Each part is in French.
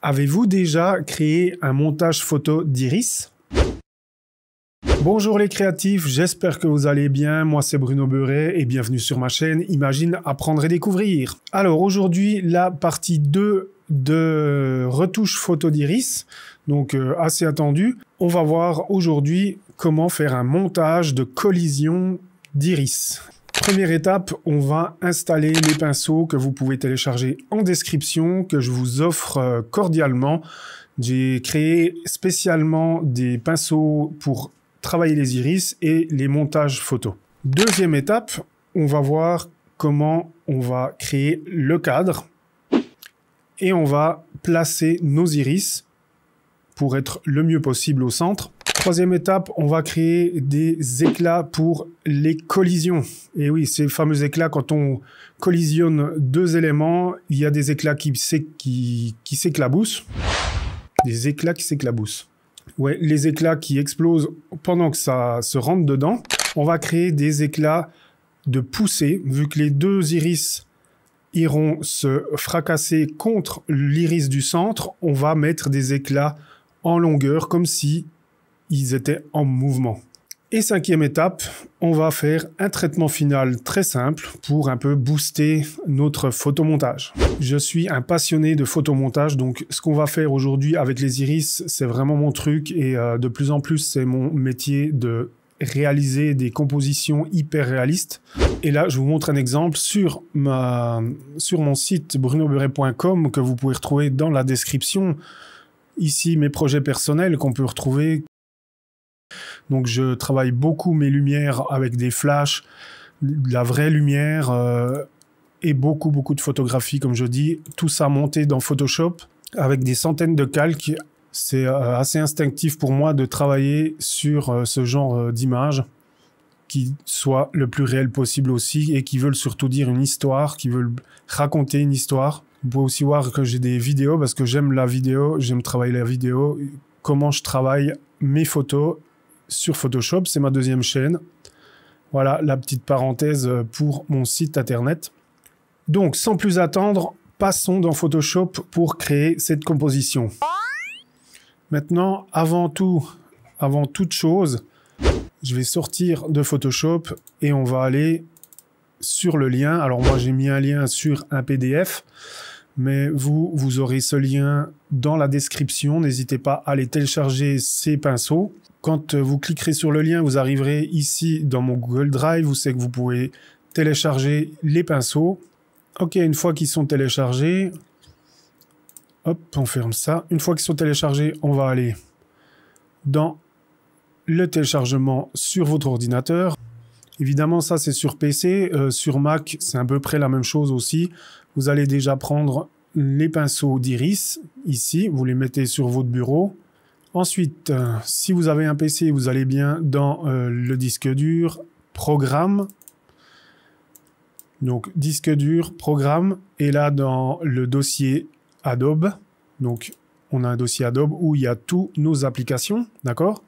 Avez-vous déjà créé un montage photo d'iris? Bonjour les créatifs, j'espère que vous allez bien. Moi c'est Bruno Beuret et bienvenue sur ma chaîne Imagine, apprendre et découvrir. Alors aujourd'hui, la partie 2 de retouche photo d'iris, donc assez attendu. On va voir aujourd'hui comment faire un montage de collision d'iris. Première étape, on va installer les pinceaux que vous pouvez télécharger en description, que je vous offre cordialement. J'ai créé spécialement des pinceaux pour travailler les iris et les montages photos. Deuxième étape, on va voir comment on va créer le cadre et on va placer nos iris pour être le mieux possible au centre. Troisième étape, on va créer des éclats pour les collisions. Et oui, ces fameux éclats, quand on collisionne deux éléments, il y a des éclats qui s'éclaboussent. Des éclats qui s'éclaboussent. Ouais, les éclats qui explosent pendant que ça se rentre dedans. On va créer des éclats de poussée, vu que les deux iris iront se fracasser contre l'iris du centre. On va mettre des éclats en longueur, comme si ils étaient en mouvement. Et cinquième étape, on va faire un traitement final très simple pour un peu booster notre photomontage. Je suis un passionné de photomontage, donc ce qu'on va faire aujourd'hui avec les iris, c'est vraiment mon truc et de plus en plus, c'est mon métier de réaliser des compositions hyper réalistes. Et là, je vous montre un exemple sur mon site brunobeuret.com que vous pouvez retrouver dans la description. Ici, mes projets personnels qu'on peut retrouver. Donc je travaille beaucoup mes lumières avec des flashs, de la vraie lumière et beaucoup de photographies comme je dis. Tout ça monté dans Photoshop avec des centaines de calques. C'est assez instinctif pour moi de travailler sur ce genre d'images qui soit le plus réel possible aussi et qui veulent surtout dire une histoire, qui veulent raconter une histoire. Vous pouvez aussi voir que j'ai des vidéos parce que j'aime la vidéo, j'aime travailler la vidéo, comment je travaille mes photos sur Photoshop, c'est ma deuxième chaîne. Voilà la petite parenthèse pour mon site internet. Donc, sans plus attendre, passons dans Photoshop pour créer cette composition. Maintenant, avant toute chose, je vais sortir de Photoshop et on va aller sur le lien. Alors moi, j'ai mis un lien sur un PDF, mais vous aurez ce lien dans la description. N'hésitez pas à aller télécharger ces pinceaux. Quand vous cliquerez sur le lien, vous arriverez ici dans mon Google Drive. Vous savez que vous pouvez télécharger les pinceaux. Ok, une fois qu'ils sont téléchargés, hop, on ferme ça. Une fois qu'ils sont téléchargés, on va aller dans le téléchargement sur votre ordinateur. Évidemment, ça c'est sur PC. Sur Mac, c'est à peu près la même chose aussi. Vous allez déjà prendre les pinceaux d'iris, ici. Vous les mettez sur votre bureau. Ensuite, si vous avez un PC, vous allez bien dans le disque dur, programme. Donc, disque dur, programme. Et là, dans le dossier Adobe. Donc, on a un dossier Adobe où il y a toutes nos applications. D'accord ?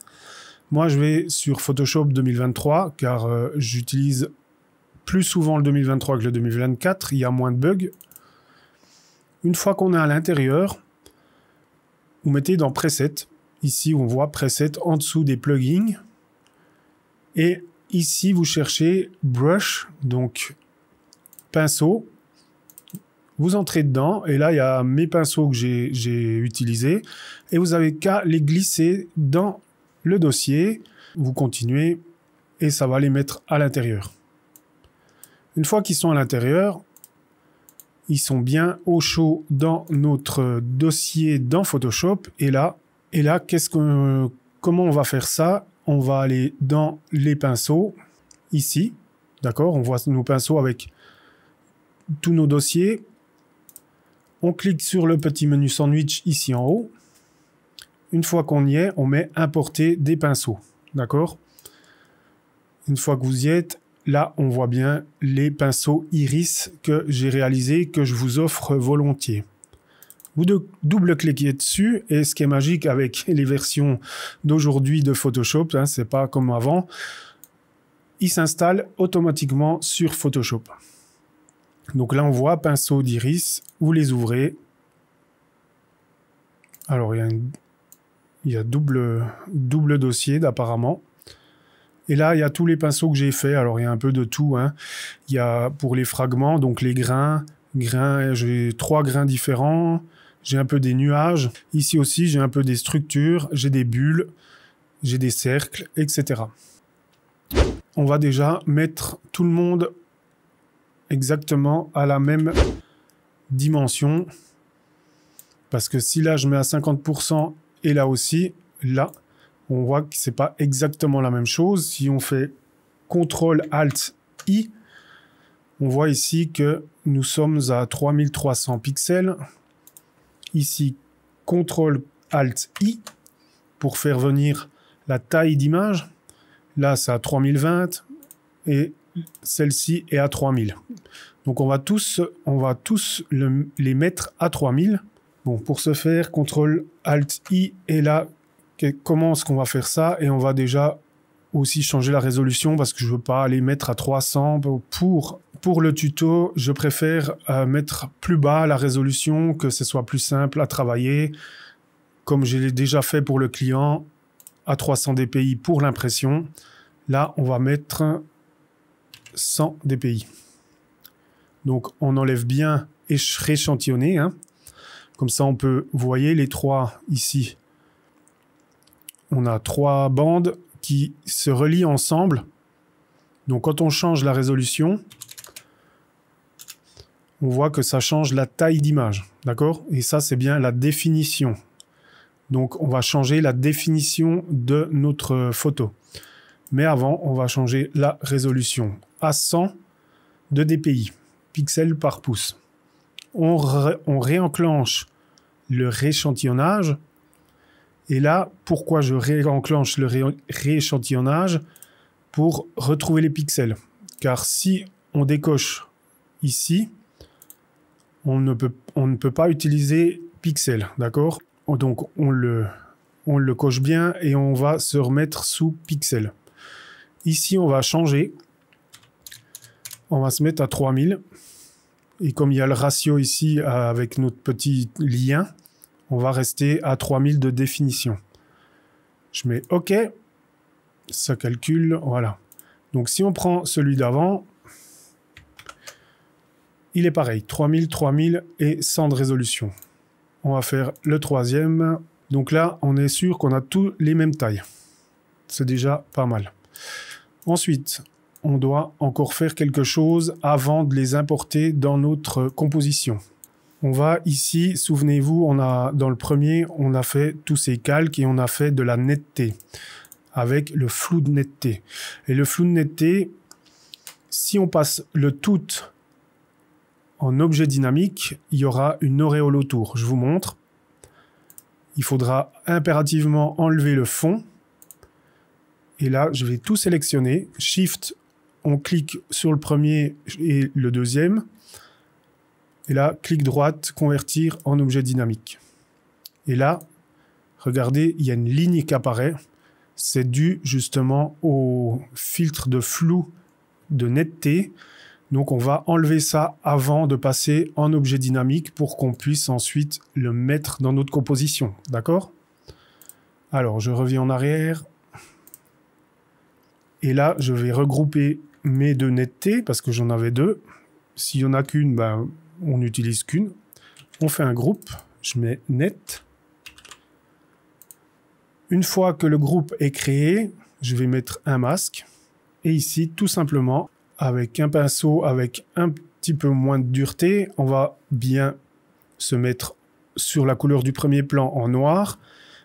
Moi, je vais sur Photoshop 2023 car j'utilise plus souvent le 2023 que le 2024. Il y a moins de bugs. Une fois qu'on est à l'intérieur, vous mettez dans Preset. Ici, on voit Preset en dessous des plugins. Et ici, vous cherchez Brush, donc pinceau. Vous entrez dedans et là, il y a mes pinceaux que j'ai utilisés. Et vous avez qu'à les glisser dans le dossier. Vous continuez et ça va les mettre à l'intérieur. Une fois qu'ils sont à l'intérieur, ils sont bien au chaud dans notre dossier dans Photoshop. Et là, comment on va faire ça? On va aller dans les pinceaux, ici, d'accord? On voit nos pinceaux avec tous nos dossiers. On clique sur le petit menu sandwich ici en haut. Une fois qu'on y est, on met importer des pinceaux, d'accord? Une fois que vous y êtes, là, on voit bien les pinceaux iris que j'ai réalisés, que je vous offre volontiers. Vous double-cliquez dessus et ce qui est magique avec les versions d'aujourd'hui de Photoshop, hein, c'est pas comme avant, il s'installe automatiquement sur Photoshop. Donc là, on voit pinceau d'iris, vous les ouvrez Alors, il y a double dossier apparemment. Et là, il y a tous les pinceaux que j'ai fait. Alors, il y a un peu de tout, hein. Il y a pour les fragments, donc les grains, j'ai 3 grains différents. J'ai un peu des nuages. Ici aussi, j'ai un peu des structures, j'ai des bulles, j'ai des cercles, etc. On va déjà mettre tout le monde exactement à la même dimension. Parce que si là, je mets à 50% et là aussi, là, on voit que c'est pas exactement la même chose. Si on fait CTRL-ALT-I, on voit ici que nous sommes à 3300 pixels. Ici, CTRL-ALT-I pour faire venir la taille d'image. Là, c'est à 3020 et celle-ci est à 3000. Donc, on va tous les mettre à 3000. Bon, pour ce faire, CTRL-ALT-I et là, comment est-ce qu'on va faire ça? Et on va déjà aussi changer la résolution parce que je veux pas aller mettre à 300 pour le tuto. Je préfère mettre plus bas la résolution, que ce soit plus simple à travailler, comme je l'ai déjà fait pour le client, à 300 dpi pour l'impression. Là, on va mettre 100 dpi. Donc, on enlève bien et rééchantillonner, hein. Comme ça, on peut, vous voyez, les 3 ici. On a 3 bandes qui se relient ensemble. Donc, quand on change la résolution, on voit que ça change la taille d'image. D'accord? Et ça, c'est bien la définition. Donc, on va changer la définition de notre photo. Mais avant, on va changer la résolution à 100 de dpi, pixels par pouce. On réenclenche le rééchantillonnage. Et là, pourquoi je réenclenche le rééchantillonnage? Pour retrouver les pixels. Car si on décoche ici, on ne peut pas utiliser pixels, d'accord? Donc, on le coche bien et on va se remettre sous pixels. Ici, on va changer. On va se mettre à 3000. Et comme il y a le ratio ici avec notre petit lien, on va rester à 3000 de définition. Je mets OK. Ça calcule, voilà. Donc si on prend celui d'avant, il est pareil. 3000, 3000 et 100 de résolution. On va faire le troisième. Donc là, on est sûr qu'on a tous les mêmes tailles. C'est déjà pas mal. Ensuite, on doit encore faire quelque chose avant de les importer dans notre composition. On va ici, souvenez-vous, dans le premier, on a fait tous ces calques et on a fait de la netteté avec le flou de netteté. Et le flou de netteté, si on passe le tout en objet dynamique, il y aura une auréole autour. Je vous montre. Il faudra impérativement enlever le fond. Et là, je vais tout sélectionner. Shift, on clique sur le premier et le deuxième. Et là, clic droite, convertir en objet dynamique. Et là, regardez, il y a une ligne qui apparaît. C'est dû justement au filtre de flou de netteté. Donc, on va enlever ça avant de passer en objet dynamique pour qu'on puisse ensuite le mettre dans notre composition. D'accord? Alors, je reviens en arrière. Et là, je vais regrouper mes deux nettetés parce que j'en avais 2. S'il n'y en a qu'une, ben, on n'utilise qu'une. On fait un groupe. Je mets net. Une fois que le groupe est créé, je vais mettre un masque. Et ici, tout simplement, avec un pinceau, avec un petit peu moins de dureté, on va bien se mettre sur la couleur du premier plan en noir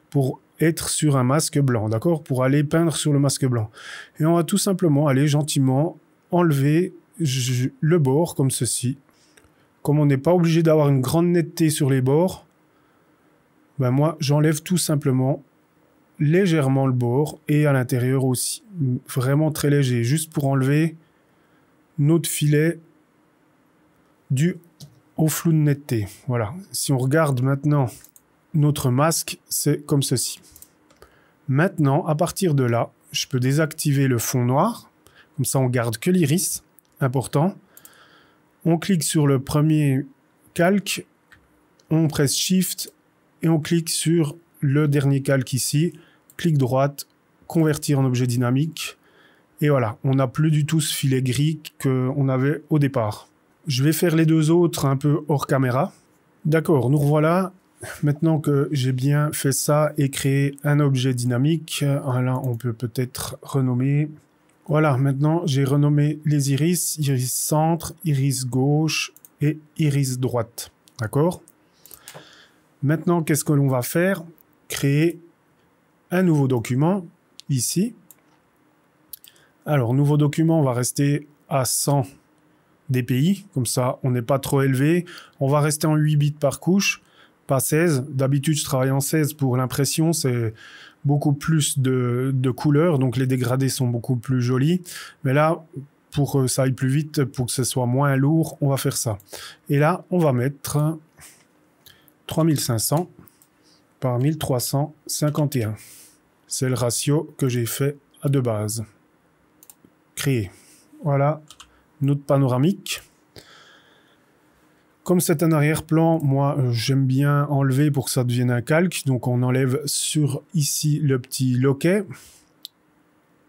pour être sur un masque blanc, d'accord? Pour aller peindre sur le masque blanc. Et on va tout simplement aller gentiment enlever le bord comme ceci. Comme on n'est pas obligé d'avoir une grande netteté sur les bords, ben moi, j'enlève tout simplement légèrement le bord et à l'intérieur aussi. Vraiment très léger, juste pour enlever notre filet dû au flou de netteté. Voilà. Si on regarde maintenant notre masque, c'est comme ceci. Maintenant, à partir de là, je peux désactiver le fond noir. Comme ça, on garde que l'iris. Important. On clique sur le premier calque. On presse Shift et on clique sur le dernier calque ici, clic droite, convertir en objet dynamique. Et voilà, on n'a plus du tout ce filet gris qu'on avait au départ. Je vais faire les deux autres un peu hors caméra. D'accord, nous revoilà. Maintenant que j'ai bien fait ça et créé un objet dynamique, là on peut peut-être renommer. Voilà, maintenant j'ai renommé les iris, iris centre, iris gauche et iris droite. D'accord? Maintenant, qu'est-ce que l'on va faire? Créer un nouveau document ici. Alors, nouveau document, on va rester à 100 dpi, comme ça on n'est pas trop élevé. On va rester en 8 bits par couche, pas 16. D'habitude, je travaille en 16 pour l'impression, c'est beaucoup plus de couleurs, donc les dégradés sont beaucoup plus jolis. Mais là, pour que ça aille plus vite, pour que ce soit moins lourd, on va faire ça. Et là, on va mettre 3500 par 1351. C'est le ratio que j'ai fait de base. Créer. Voilà notre panoramique. Comme c'est un arrière-plan, moi j'aime bien enlever pour que ça devienne un calque. Donc on enlève sur ici le petit loquet.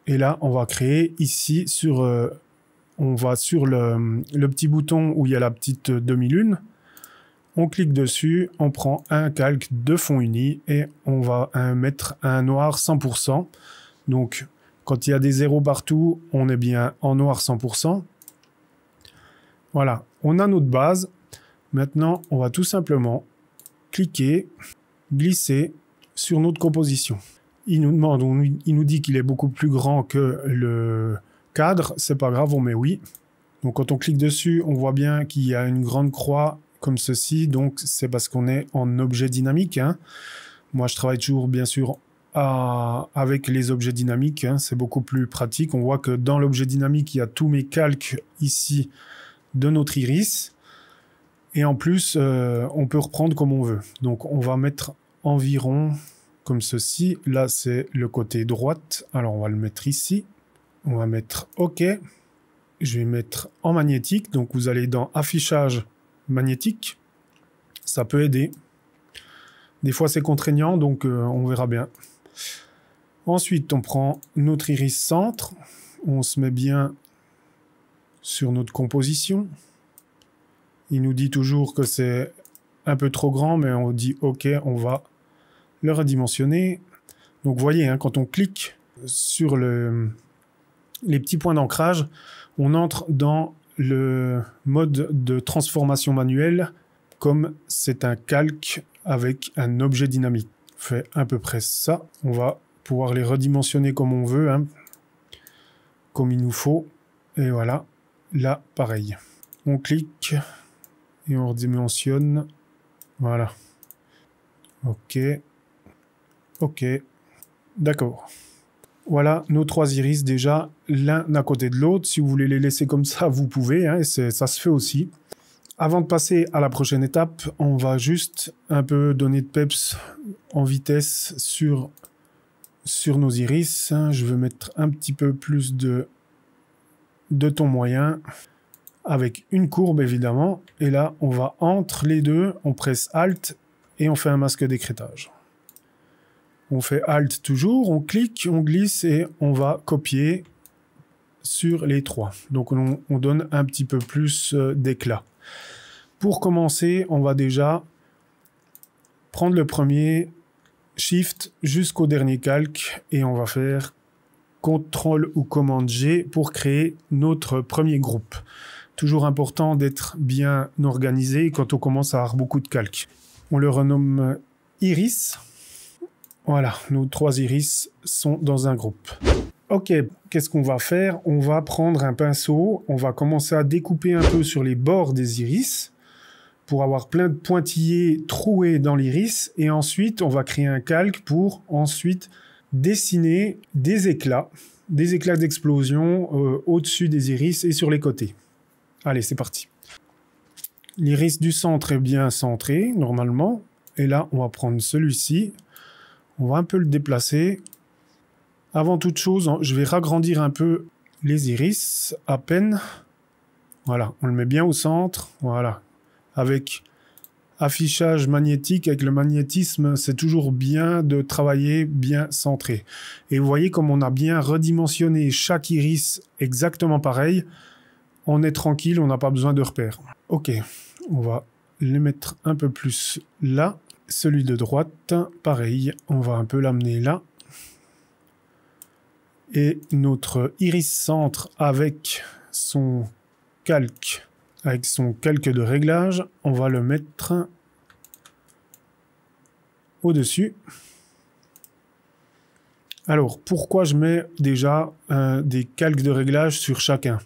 Et là on va créer ici sur on va sur le petit bouton où il y a la petite demi-lune. On clique dessus, on prend un calque de fond uni et on va mettre un noir 100%. Donc quand il y a des zéros partout, on est bien en noir 100%. Voilà, on a notre base. Maintenant, on va tout simplement cliquer, glisser sur notre composition. Il nous demande, il nous dit qu'il est beaucoup plus grand que le cadre. C'est pas grave, on met oui. Donc quand on clique dessus, on voit bien qu'il y a une grande croix comme ceci. Donc c'est parce qu'on est en objet dynamique, hein. Moi, je travaille toujours, bien sûr, avec les objets dynamiques, hein. C'est beaucoup plus pratique. On voit que dans l'objet dynamique, il y a tous mes calques ici de notre iris. Et en plus, on peut reprendre comme on veut. Donc, on va mettre environ comme ceci. Là, c'est le côté droite. Alors, on va le mettre ici. On va mettre OK. Je vais mettre en magnétique. Donc, vous allez dans Affichage magnétique. Ça peut aider. Des fois, c'est contraignant, donc on verra bien. Ensuite, on prend notre iris centre. On se met bien sur notre composition. Il nous dit toujours que c'est un peu trop grand, mais on dit OK, on va le redimensionner. Donc, vous voyez, hein, quand on clique sur les petits points d'ancrage, on entre dans le mode de transformation manuelle, comme c'est un calque avec un objet dynamique. On fait à peu près ça. On va pouvoir les redimensionner comme on veut, hein, comme il nous faut. Et voilà, là, pareil. On clique et on redimensionne. Voilà. OK. OK. D'accord. Voilà nos trois iris déjà, l'un à côté de l'autre. Si vous voulez les laisser comme ça, vous pouvez, hein, et ça se fait aussi. Avant de passer à la prochaine étape, on va juste un peu donner de peps en vitesse sur nos iris. Je vais mettre un petit peu plus de ton moyen avec une courbe évidemment. Et là, on va entre les deux, on presse Alt et on fait un masque d'écrêtage. On fait Alt toujours, on clique, on glisse et on va copier sur les trois. Donc on donne un petit peu plus d'éclat. Pour commencer, on va déjà prendre le premier Shift jusqu'au dernier calque et on va faire CTRL ou commande G pour créer notre premier groupe. Toujours important d'être bien organisé quand on commence à avoir beaucoup de calques. On le renomme Iris. Voilà, nos trois iris sont dans un groupe. Ok, qu'est-ce qu'on va faire? On va prendre un pinceau, on va commencer à découper un peu sur les bords des iris pour avoir plein de pointillés troués dans l'iris. Et ensuite, on va créer un calque pour ensuite dessiner des éclats d'explosion au-dessus des iris et sur les côtés. Allez, c'est parti. L'iris du centre est bien centré, normalement. Et là, on va prendre celui-ci. On va un peu le déplacer. Avant toute chose, je vais ragrandir un peu les iris, à peine. Voilà, on le met bien au centre. Voilà, avec affichage magnétique, avec le magnétisme, c'est toujours bien de travailler bien centré. Et vous voyez comme on a bien redimensionné chaque iris exactement pareil, on est tranquille, on n'a pas besoin de repères. Ok, on va les mettre un peu plus là. Celui de droite, pareil, on va un peu l'amener là. Et notre iris centre avec son calque de réglage, on va le mettre au-dessus. Alors, pourquoi je mets déjà des calques de réglage sur chacun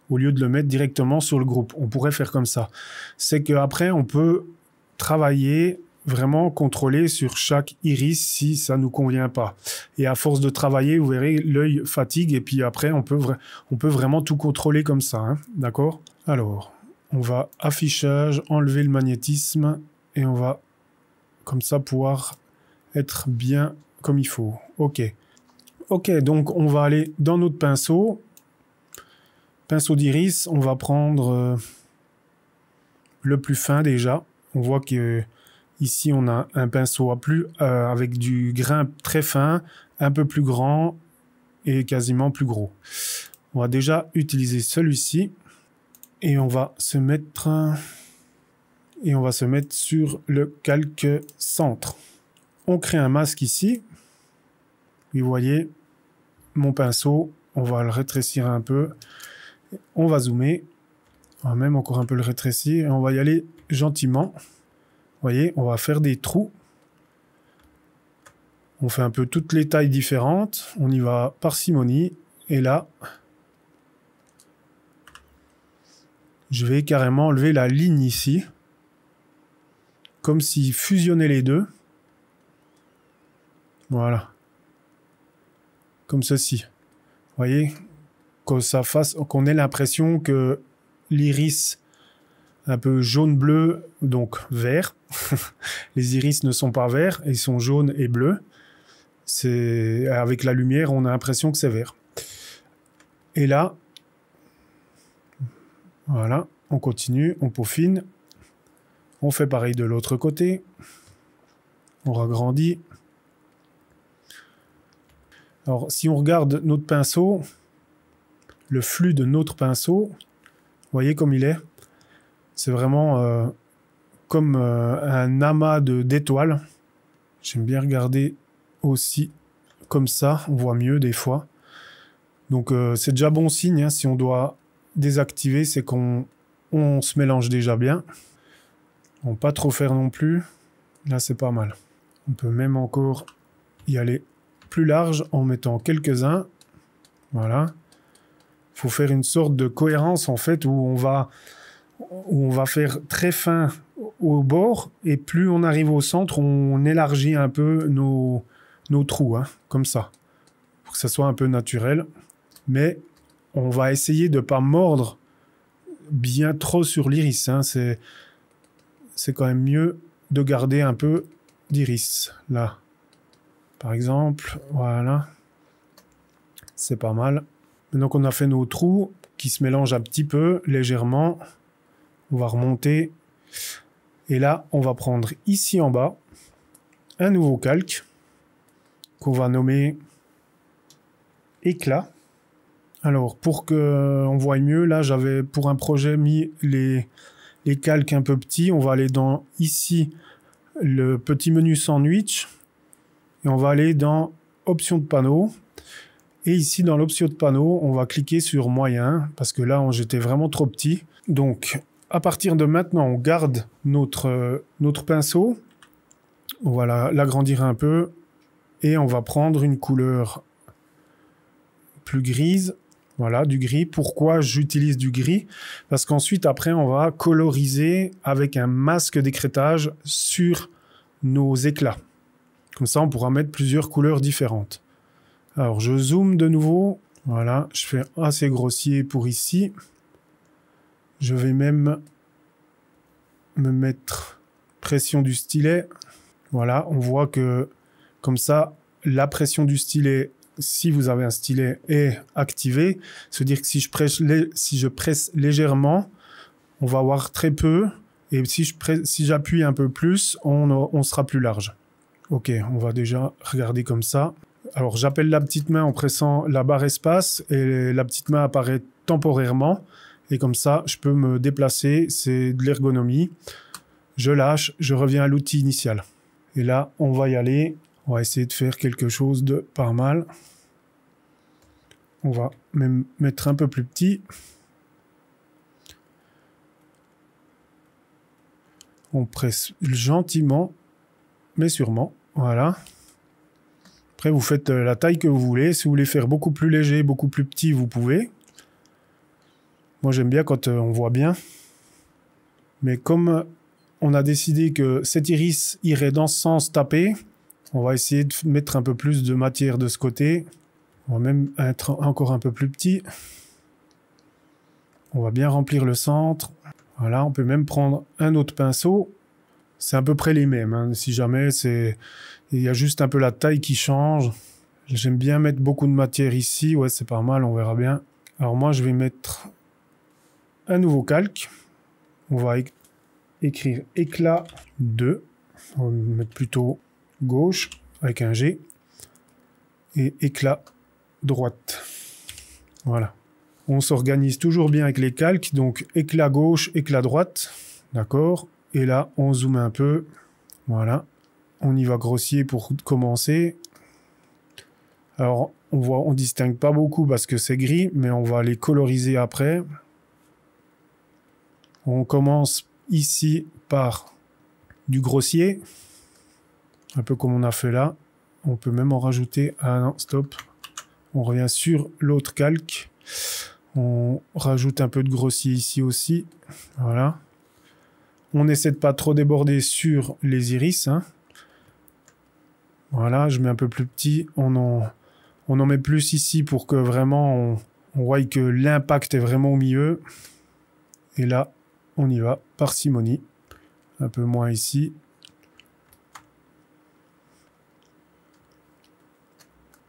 au lieu de le mettre directement sur le groupe? On pourrait faire comme ça. C'est qu'après, on peut travailler, vraiment contrôler sur chaque iris si ça ne nous convient pas. Et à force de travailler, vous verrez, l'œil fatigue et puis après, on peut vraiment tout contrôler comme ça. Hein, d'accord? Alors, on va affichage, enlever le magnétisme et on va comme ça pouvoir être bien comme il faut. Ok. Ok, donc on va aller dans notre pinceau. Pinceau d'iris, on va prendre le plus fin déjà. On voit que ici on a un pinceau avec du grain très fin, un peu plus grand et quasiment plus gros. On va déjà utiliser celui-ci et on va se mettre sur le calque centre. On crée un masque ici. Et vous voyez mon pinceau, on va le rétrécir un peu. On va zoomer. On va même encore un peu le rétrécir et on va y aller gentiment. Vous voyez, on va faire des trous. On fait un peu toutes les tailles différentes. On y va parcimonie. Et là, je vais carrément enlever la ligne ici. Comme s'il fusionnait les deux. Voilà. Comme ceci. Vous voyez, qu'on ait l'impression que l'iris un peu jaune-bleu, donc vert. Les iris ne sont pas verts, ils sont jaunes et bleus. Avec la lumière, on a l'impression que c'est vert. Et là, voilà, on continue, on peaufine. On fait pareil de l'autre côté. On ragrandit. Alors, si on regarde notre pinceau, le flux de notre pinceau, vous voyez comme il est. C'est vraiment comme un amas d'étoiles. J'aime bien regarder aussi comme ça. On voit mieux des fois. Donc, c'est déjà bon signe. Hein, si on doit désactiver, c'est qu'on se mélange déjà bien. On pas trop faire non plus. Là, c'est pas mal. On peut même encore y aller plus large en mettant quelques-uns. Voilà. Il faut faire une sorte de cohérence en fait où on va faire très fin au bord et plus on arrive au centre, on élargit un peu nos trous, hein, comme ça, pour que ça soit un peu naturel. Mais on va essayer de ne pas mordre bien trop sur l'iris. Hein. C'est quand même mieux de garder un peu d'iris là. Par exemple, voilà. C'est pas mal. Maintenant qu'on a fait nos trous qui se mélangent un petit peu, légèrement, on va remonter. Et là, on va prendre ici en bas un nouveau calque qu'on va nommer éclat. Alors, pour qu'on voie mieux, là, j'avais pour un projet mis les calques un peu petits. On va aller dans ici le petit menu sandwich et on va aller dans option de panneau. Et ici, dans l'option de panneau, on va cliquer sur moyen parce que là, j'étais vraiment trop petit. Donc, à partir de maintenant, on garde notre pinceau. On va l'agrandir un peu et on va prendre une couleur plus grise. Voilà, du gris. Pourquoi j'utilise du gris? Parce qu'ensuite, après, on va coloriser avec un masque d'écrêtage sur nos éclats. Comme ça, on pourra mettre plusieurs couleurs différentes. Alors, je zoome de nouveau. Voilà, je fais assez grossier pour ici. Je vais même me mettre pression du stylet. Voilà, on voit que comme ça, la pression du stylet, si vous avez un stylet, est activée. C'est-à-dire que si je presse légèrement, on va avoir très peu. Et si j'appuie un peu plus, on sera plus large. Ok, on va déjà regarder comme ça. Alors j'appelle la petite main en pressant la barre espace et la petite main apparaît temporairement. Et comme ça, je peux me déplacer, c'est de l'ergonomie. Je lâche, je reviens à l'outil initial. Et là, on va y aller. On va essayer de faire quelque chose de pas mal. On va même mettre un peu plus petit. On presse gentiment, mais sûrement. Voilà. Après, vous faites la taille que vous voulez. Si vous voulez faire beaucoup plus léger, beaucoup plus petit, vous pouvez. Moi, j'aime bien quand on voit bien. Mais comme on a décidé que cet iris irait dans ce sens tapé, on va essayer de mettre un peu plus de matière de ce côté. On va même être encore un peu plus petit. On va bien remplir le centre. Voilà, on peut même prendre un autre pinceau. C'est à peu près les mêmes. Hein. Si jamais, il y a juste un peu la taille qui change. J'aime bien mettre beaucoup de matière ici. Ouais, c'est pas mal, on verra bien. Alors moi, je vais mettre un nouveau calque. On va écrire éclat 2. On va mettre plutôt gauche avec un G. Et éclat droite. Voilà. On s'organise toujours bien avec les calques, donc éclat gauche, éclat droite, d'accord. Et là, on zoome un peu, voilà. On y va grossier pour commencer. Alors, on distingue pas beaucoup parce que c'est gris, mais on va les coloriser après. On commence ici par du grossier, un peu comme on a fait là. On peut même en rajouter. Ah non, stop. On revient sur l'autre calque. On rajoute un peu de grossier ici aussi. Voilà. On essaie de pas trop déborder sur les iris. Hein. Voilà, je mets un peu plus petit. On en met plus ici pour que vraiment on voit que l'impact est vraiment au milieu. Et là, on y va. Parcimonie. Un peu moins ici.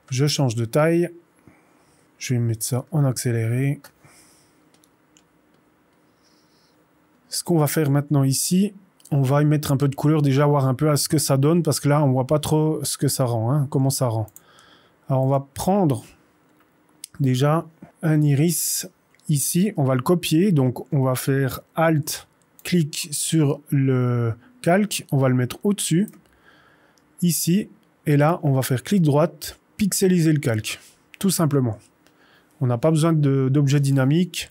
Je change de taille. Je vais mettre ça en accéléré. Ce qu'on va faire maintenant ici, on va y mettre un peu de couleur, déjà voir un peu à ce que ça donne, parce que là, on voit pas trop ce que ça rend, hein, comment ça rend. Alors, on va prendre déjà un iris ici, on va le copier, donc on va faire Alt, clic sur le calque, on va le mettre au-dessus, ici, et là, on va faire clic droite, pixeliser le calque, tout simplement. On n'a pas besoin d'objets dynamiques.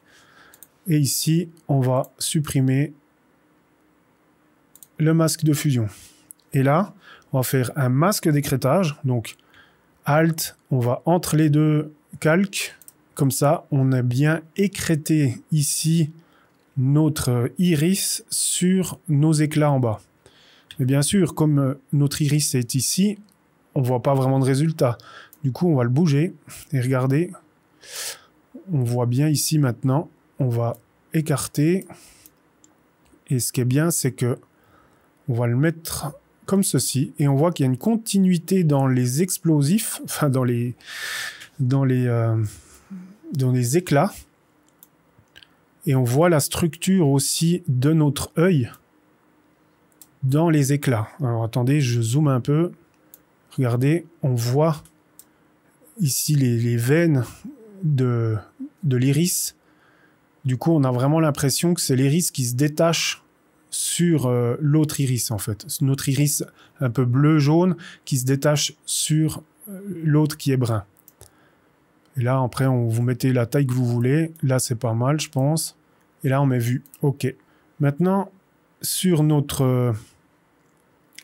Et ici, on va supprimer le masque de fusion. Et là, on va faire un masque d'écrêtage. Donc, Alt, on va entre les deux calques. Comme ça, on a bien écrêté ici notre iris sur nos éclats en bas. Mais bien sûr, comme notre iris est ici, on ne voit pas vraiment de résultat. Du coup, on va le bouger et regardez. On voit bien ici maintenant, on va écarter. Et ce qui est bien, c'est que on va le mettre comme ceci. Et on voit qu'il y a une continuité dans les explosifs, enfin dans les éclats. Et on voit la structure aussi de notre œil dans les éclats. Alors attendez, je zoome un peu. Regardez, on voit ici les veines de l'iris. Du coup, on a vraiment l'impression que c'est l'iris qui se détache sur l'autre iris, en fait. Notre iris un peu bleu-jaune qui se détache sur l'autre qui est brun. Et là, après, vous mettez la taille que vous voulez. Là, c'est pas mal, je pense. Et là, on met vu. OK. Maintenant, sur notre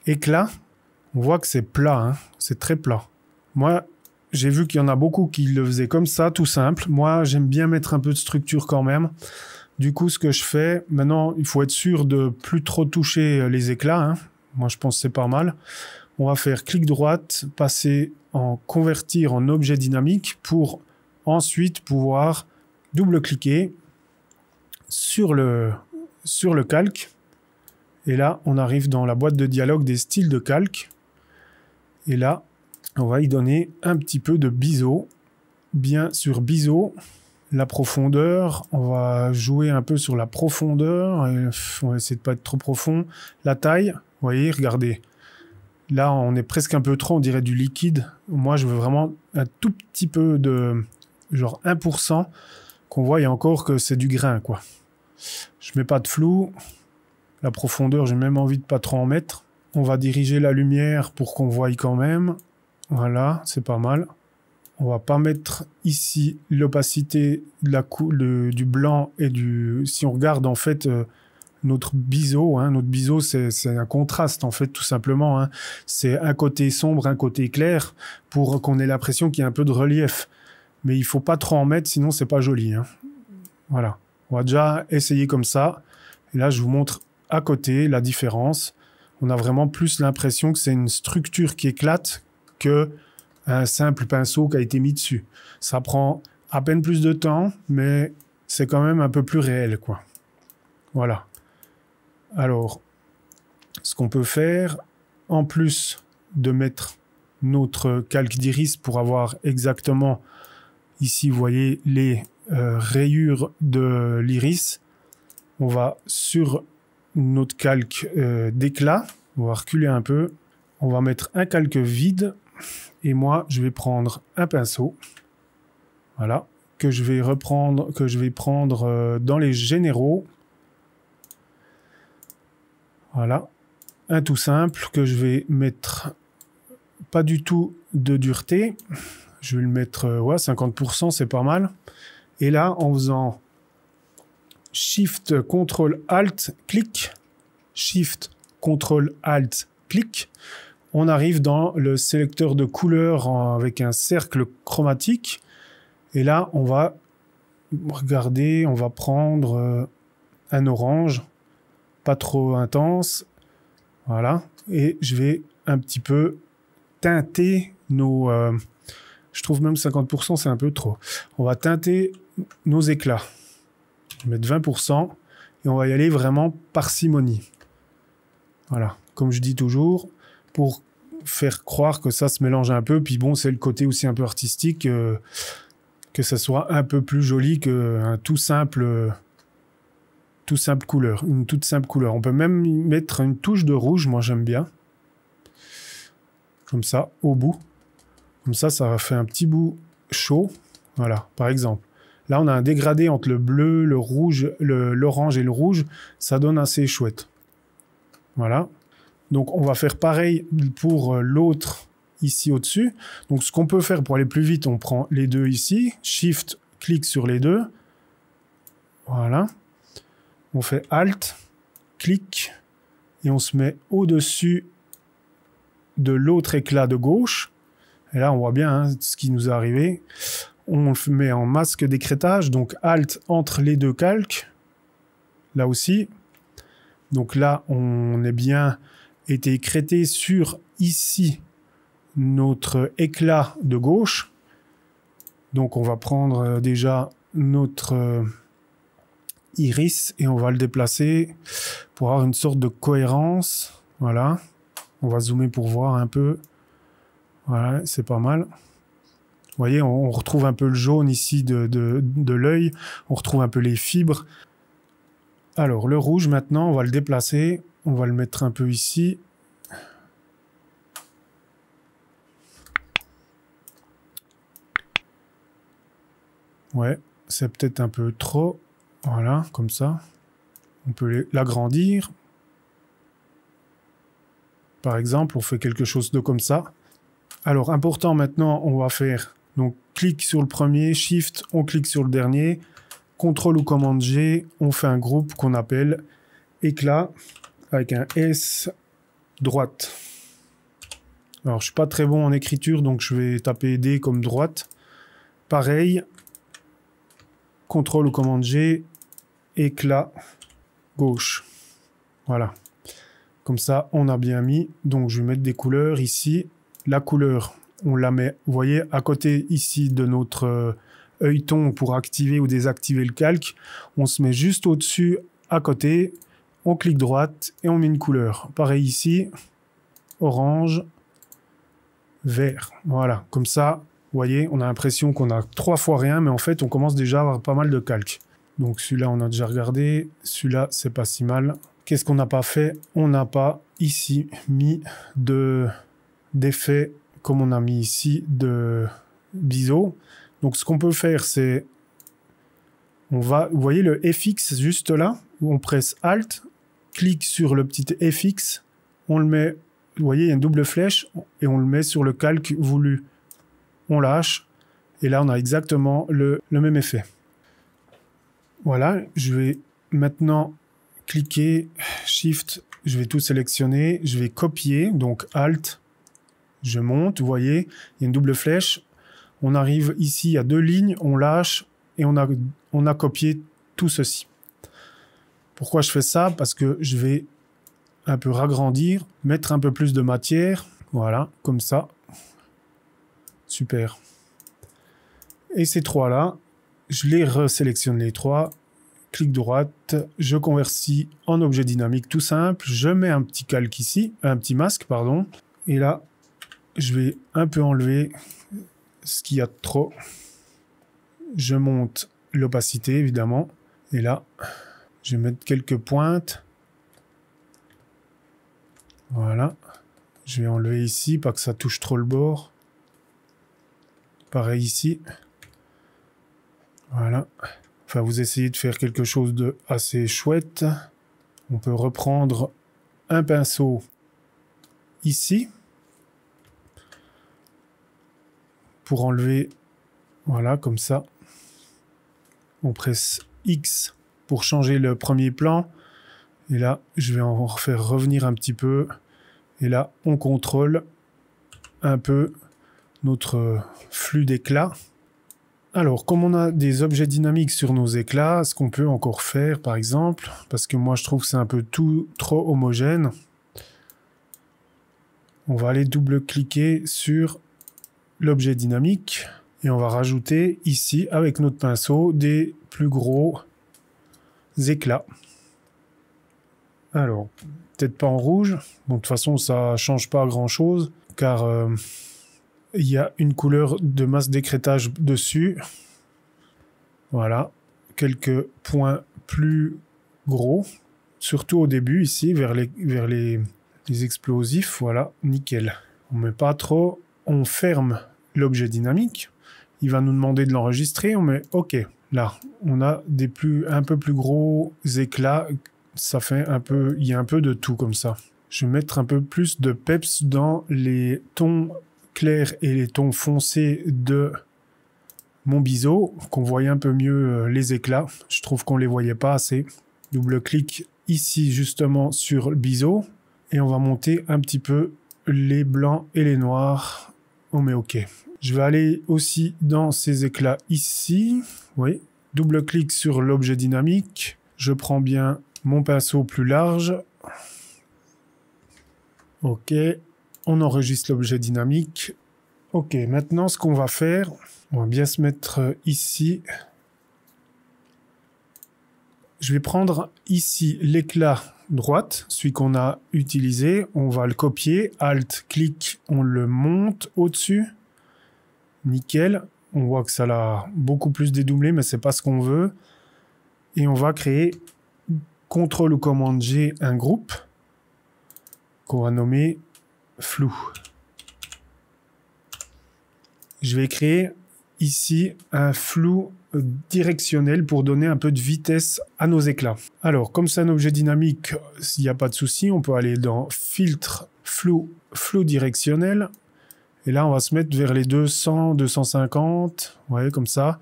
éclat, on voit que c'est plat. Hein. C'est très plat. Moi, j'ai vu qu'il y en a beaucoup qui le faisaient comme ça, tout simple. Moi, j'aime bien mettre un peu de structure quand même. Du coup, ce que je fais, maintenant, il faut être sûr de plus trop toucher les éclats. Hein. Moi, je pense que c'est pas mal. On va faire clic droite, passer en convertir en objet dynamique pour ensuite pouvoir double-cliquer sur le calque. Et là, on arrive dans la boîte de dialogue des styles de calque. Et là, on va y donner un petit peu de biseau. Bien sur biseau. La profondeur, on va jouer un peu sur la profondeur. On va essayer de pas être trop profond. La taille, vous voyez, regardez. Là, on est presque un peu trop, on dirait du liquide. Moi, je veux vraiment un tout petit peu de, genre 1%, qu'on voit encore que c'est du grain, quoi. Je mets pas de flou. La profondeur, j'ai même envie de pas trop en mettre. On va diriger la lumière pour qu'on voie quand même. Voilà, c'est pas mal. On va pas mettre ici l'opacité du blanc et du... Si on regarde en fait notre biseau, notre biseau c'est un contraste en fait tout simplement. C'est un côté sombre, un côté clair pour qu'on ait l'impression qu'il y a un peu de relief. Mais il faut pas trop en mettre sinon c'est pas joli. Voilà, on va déjà essayer comme ça. Et là je vous montre à côté la différence. On a vraiment plus l'impression que c'est une structure qui éclate que un simple pinceau qui a été mis dessus. Ça prend à peine plus de temps, mais c'est quand même un peu plus réel, quoi. Voilà. Alors, ce qu'on peut faire, en plus de mettre notre calque d'iris pour avoir exactement, ici, vous voyez, les rayures de l'iris, on va sur notre calque d'éclat, on va reculer un peu, on va mettre un calque vide. Et moi, je vais prendre un pinceau, voilà, que je vais prendre dans les généraux. Voilà, un tout simple que je vais mettre pas du tout de dureté. Je vais le mettre, 50%, c'est pas mal. Et là, en faisant Shift, Ctrl, Alt, clic, Shift, Ctrl, Alt, clic, on arrive dans le sélecteur de couleurs avec un cercle chromatique. Et là, on va regarder, on va prendre un orange, pas trop intense. Voilà. Et je vais un petit peu teinter nos... je trouve même 50%, c'est un peu trop. On va teinter nos éclats. Je vais mettre 20% et on va y aller vraiment parcimonie. Voilà. Comme je dis toujours, pour faire croire que ça se mélange un peu. Puis bon, c'est le côté aussi un peu artistique, que ça soit un peu plus joli qu'un tout simple couleur, une toute simple couleur. On peut même y mettre une touche de rouge, moi j'aime bien. Comme ça, au bout. Comme ça fait un petit bout chaud. Voilà, par exemple. Là, on a un dégradé entre le bleu, le rouge, l'orange et le rouge. Ça donne assez chouette. Voilà. Donc, on va faire pareil pour l'autre ici au-dessus. Donc, ce qu'on peut faire pour aller plus vite, on prend les deux ici. Shift, clic sur les deux. Voilà. On fait Alt, clic, et on se met au-dessus de l'autre éclat de gauche. Et là, on voit bien ce qui nous est arrivé. On le met en masque d'écrêtage. Donc, Alt entre les deux calques. Là aussi. Donc là, on est bien été écrêté sur ici notre éclat de gauche. Donc on va prendre déjà notre iris et on va le déplacer pour avoir une sorte de cohérence. Voilà. On va zoomer pour voir un peu. Voilà, c'est pas mal. Vous voyez, on retrouve un peu le jaune ici de l'œil. On retrouve un peu les fibres. Alors, le rouge, maintenant, on va le déplacer. On va le mettre un peu ici. Ouais, c'est peut-être un peu trop. Voilà, comme ça. On peut l'agrandir. Par exemple, on fait quelque chose de comme ça. Alors, important maintenant, on va faire... Donc, clic sur le premier, Shift, on clique sur le dernier. CTRL ou commande G, on fait un groupe qu'on appelle éclat avec un S droite. Alors, je suis pas très bon en écriture, donc je vais taper D comme droite. Pareil, CTRL ou commande G, éclat gauche. Voilà. Comme ça, on a bien mis. Donc, je vais mettre des couleurs ici. La couleur, on la met, vous voyez, à côté ici de notre œilleton pour activer ou désactiver le calque. On se met juste au-dessus, à côté. On clique droite et on met une couleur. Pareil ici, orange, vert. Voilà, comme ça, voyez, on a l'impression qu'on a 3 fois rien, mais en fait, on commence déjà à avoir pas mal de calques. Donc celui-là, on a déjà regardé. Celui-là, c'est pas si mal. Qu'est-ce qu'on n'a pas fait? On n'a pas ici mis d'effet comme on a mis ici de biseau. Donc ce qu'on peut faire, c'est on va, vous voyez le FX juste là, où on presse Alt, clique sur le petit FX, on le met, vous voyez, il y a une double flèche, et on le met sur le calque voulu. On lâche, et là on a exactement le même effet. Voilà, je vais maintenant cliquer, Shift, je vais tout sélectionner, je vais copier, donc Alt, je monte, vous voyez, il y a une double flèche, on arrive ici à 2 lignes, on lâche, et on a copié tout ceci. Pourquoi je fais ça? Parce que je vais un peu ragrandir, mettre un peu plus de matière, voilà, comme ça. Super. Et ces trois-là, je les resélectionne les trois, clic droite, je convertis en objet dynamique tout simple, je mets un petit calque ici, un petit masque, pardon, et là, je vais un peu enlever ce qu'il y a de trop. Je monte l'opacité, évidemment, et là, je vais mettre quelques pointes. Voilà. Je vais enlever ici, pas que ça touche trop le bord. Pareil ici. Voilà. Enfin, vous essayez de faire quelque chose de assez chouette. On peut reprendre un pinceau ici. Pour enlever, voilà, comme ça. On presse X pour changer le premier plan. Et là, je vais en refaire revenir un petit peu. Et là, on contrôle un peu notre flux d'éclats. Alors, comme on a des objets dynamiques sur nos éclats, ce qu'on peut encore faire, par exemple, parce que moi, je trouve que c'est un peu trop homogène, on va aller double-cliquer sur l'objet dynamique et on va rajouter ici, avec notre pinceau, des plus gros éclats. Alors, peut-être pas en rouge. Bon, de toute façon, ça change pas grand-chose, car il y a une couleur de masse d'écrêtage dessus. Voilà. Quelques points plus gros, surtout au début, ici, vers les explosifs. Voilà, nickel. On met pas trop. On ferme l'objet dynamique. Il va nous demander de l'enregistrer. On met OK. Là, on a un peu plus gros éclats. Ça fait un peu, il y a un peu de tout comme ça. Je vais mettre un peu plus de peps dans les tons clairs et les tons foncés de mon biseau, qu'on voyait un peu mieux les éclats. Je trouve qu'on les voyait pas assez. Double-clic ici justement sur le biseau et on va monter un petit peu les blancs et les noirs. On met OK. Je vais aller aussi dans ces éclats ici. Oui. Double-clic sur l'objet dynamique. Je prends bien mon pinceau plus large. OK. On enregistre l'objet dynamique. OK. Maintenant, ce qu'on va faire, on va bien se mettre ici. Je vais prendre ici l'éclat droite, celui qu'on a utilisé. On va le copier. Alt, clic, on le monte au-dessus. Nickel. On voit que ça l'a beaucoup plus dédoublé, mais c'est pas ce qu'on veut. Et on va créer CTRL ou commande G un groupe qu'on va nommer flou. Je vais créer ici un flou directionnel pour donner un peu de vitesse à nos éclats. Alors, comme c'est un objet dynamique, s'il n'y a pas de souci, on peut aller dans filtre, flou directionnel. Et là, on va se mettre vers les 200, 250, ouais, comme ça,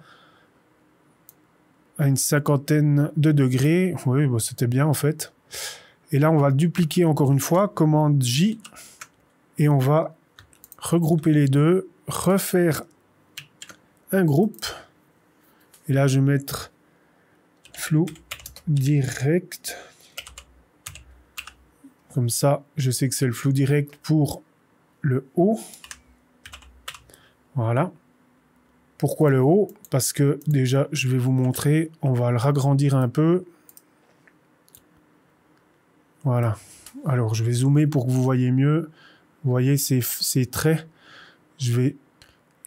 à une cinquantaine de degrés. Oui, bon, c'était bien en fait. Et là, on va dupliquer encore une fois, commande J, et on va regrouper les deux, refaire un groupe. Et là, je vais mettre flou direct. Comme ça, je sais que c'est le flou direct pour le haut. Voilà. Pourquoi le haut? Parce que déjà, je vais vous montrer. On va le ragrandir un peu. Voilà. Alors, je vais zoomer pour que vous voyez mieux. Vous voyez ces traits. Je vais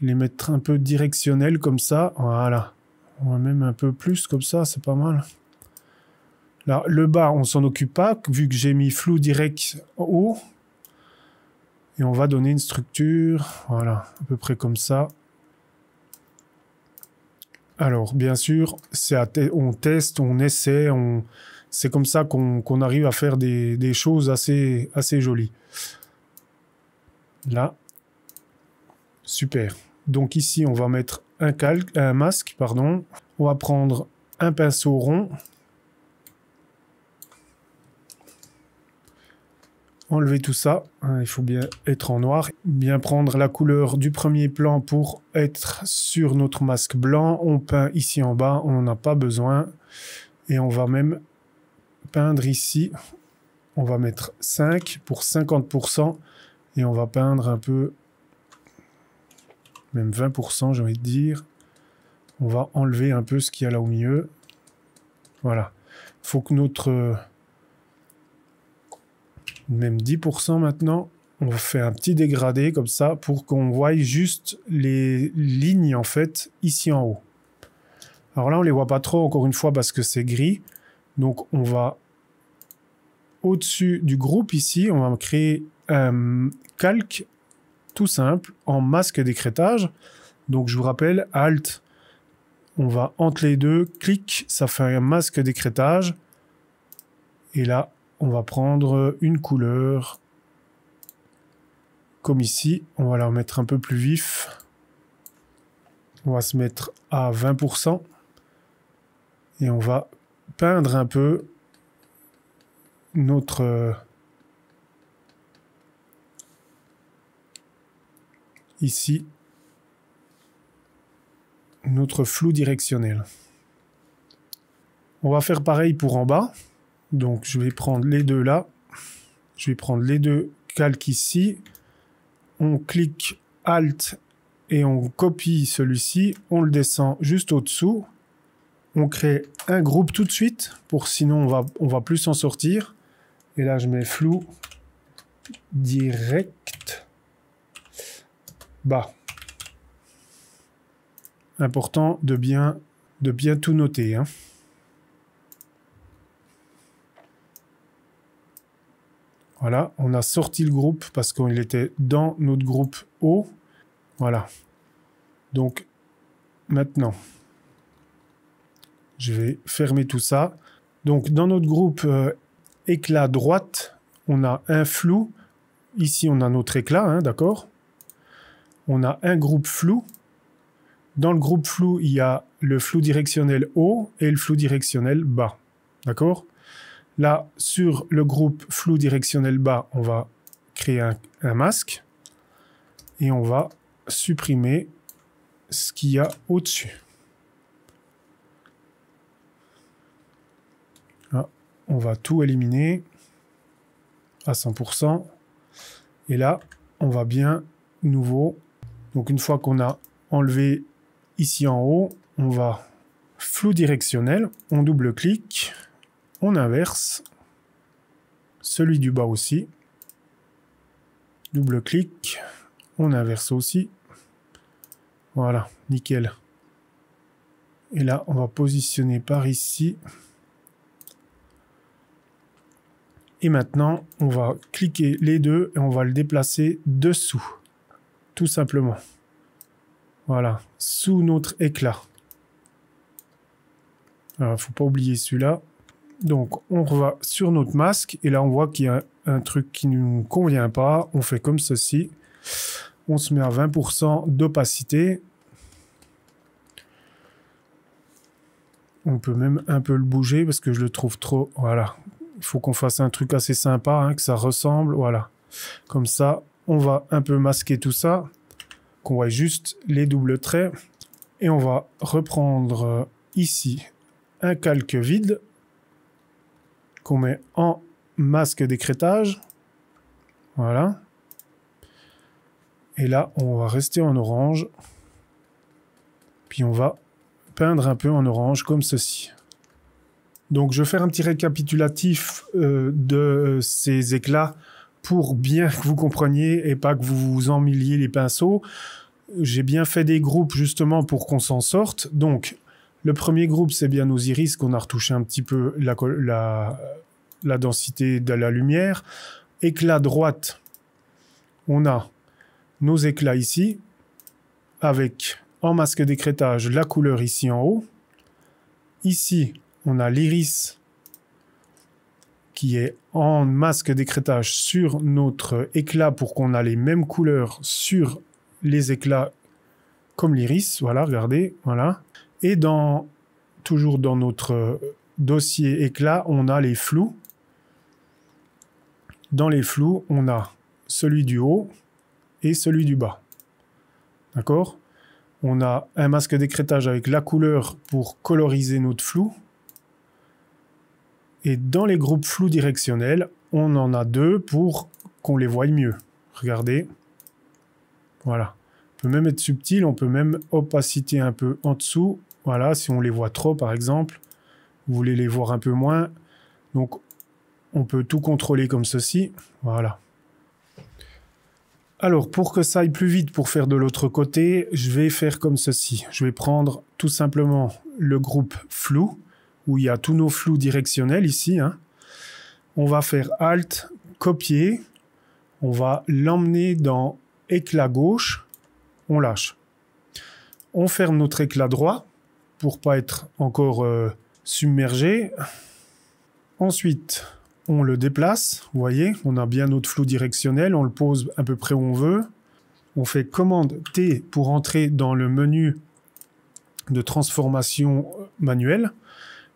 les mettre un peu directionnels comme ça. Voilà. On va même un peu plus comme ça, c'est pas mal. Là, le bas, on s'en occupe pas, vu que j'ai mis flou direct haut. Et on va donner une structure, voilà, à peu près comme ça. Alors, bien sûr, on teste, on essaie, c'est comme ça qu'on arrive à faire des choses assez jolies. Là, super. Donc ici, on va mettre un masque, pardon. On va prendre un pinceau rond. Enlever tout ça, il faut bien être en noir, bien prendre la couleur du premier plan pour être sur notre masque blanc. On peint ici en bas, on n'en a pas besoin. Et on va même peindre ici, on va mettre 5 pour 50% et on va peindre un peu, même 20% j'ai envie de dire. On va enlever un peu ce qu'il y a là au milieu. Voilà, il faut que notre... même 10% maintenant, on fait un petit dégradé comme ça pour qu'on voie juste les lignes en fait ici en haut. Alors là on les voit pas trop encore une fois parce que c'est gris, donc on va au-dessus du groupe ici, on va créer un calque tout simple en masque d'écrêtage. Donc je vous rappelle, Alt, on va entre les deux, clic, ça fait un masque d'écrêtage et là on va prendre une couleur comme ici. On va la mettre un peu plus vif. On va se mettre à 20%. Et on va peindre un peu notre... ici. Notre flou directionnel. On va faire pareil pour en bas. Donc, je vais prendre les deux là. Je vais prendre les deux calques ici. On clique Alt et on copie celui-ci. On le descend juste au-dessous. On crée un groupe tout de suite. Sinon, on va plus s'en sortir. Et là, je mets flou direct bas. Important de bien tout noter, hein. Voilà, on a sorti le groupe parce qu'il était dans notre groupe haut. Voilà. Donc, maintenant, je vais fermer tout ça. Donc, dans notre groupe éclat droite, on a un flou. Ici, on a notre éclat, hein, d'accord? On a un groupe flou. Dans le groupe flou, il y a le flou directionnel haut et le flou directionnel bas. D'accord? Là, sur le groupe flou directionnel bas, on va créer un masque et on va supprimer ce qu'il y a au-dessus. Là, on va tout éliminer à 100%. Et là, on va bien nouveau. Donc, une fois qu'on a enlevé ici en haut, on va flou directionnel, on double-clique. On inverse, celui du bas aussi, double-clic, on inverse aussi, voilà, nickel. Et là, on va positionner par ici. Et maintenant, on va cliquer les deux et on va le déplacer dessous, tout simplement. Voilà, sous notre éclat. Alors, il ne faut pas oublier celui-là. Donc, on va sur notre masque et là, on voit qu'il y a un truc qui ne nous convient pas. On fait comme ceci. On se met à 20% d'opacité. On peut même un peu le bouger parce que je le trouve trop... Voilà. Il faut qu'on fasse un truc assez sympa, hein, que ça ressemble. Voilà. Comme ça, on va un peu masquer tout ça. Qu'on voit juste les doubles traits. Et on va reprendre ici un calque vide qu'on met en masque d'écrêtage. Voilà. Et là, on va rester en orange. Puis on va peindre un peu en orange comme ceci. Donc, je vais faire un petit récapitulatif de ces éclats pour bien que vous compreniez et pas que vous vous emmêliez les pinceaux. j'ai bien fait des groupes justement pour qu'on s'en sorte. Donc, le premier groupe, c'est bien nos iris qu'on a retouché un petit peu la densité de la lumière. Éclat droite, on a nos éclats ici, avec en masque d'écrêtage la couleur ici en haut. Ici, on a l'iris qui est en masque d'écrêtage sur notre éclat pour qu'on ait les mêmes couleurs sur les éclats comme l'iris. Voilà, regardez, voilà. Et toujours dans notre dossier éclat, on a les flous. Dans les flous, on a celui du haut et celui du bas. D'accord? On a un masque d'écrêtage avec la couleur pour coloriser notre flou. Et dans les groupes flous directionnels, on en a deux pour qu'on les voie mieux. Regardez. Voilà. On peut même être subtil, on peut même opacité un peu en dessous. Voilà, si on les voit trop par exemple, vous voulez les voir un peu moins. Donc, on peut tout contrôler comme ceci. Voilà. Alors, pour que ça aille plus vite pour faire de l'autre côté, je vais faire comme ceci. Je vais prendre tout simplement le groupe flou, où il y a tous nos flous directionnels ici. Hein. On va faire Alt, copier. On va l'emmener dans éclat gauche. On lâche. On ferme notre éclat droit pour pas être encore submergé. Ensuite, on le déplace. Vous voyez, on a bien notre flou directionnel. On le pose à peu près où on veut. On fait commande T pour entrer dans le menu de transformation manuelle.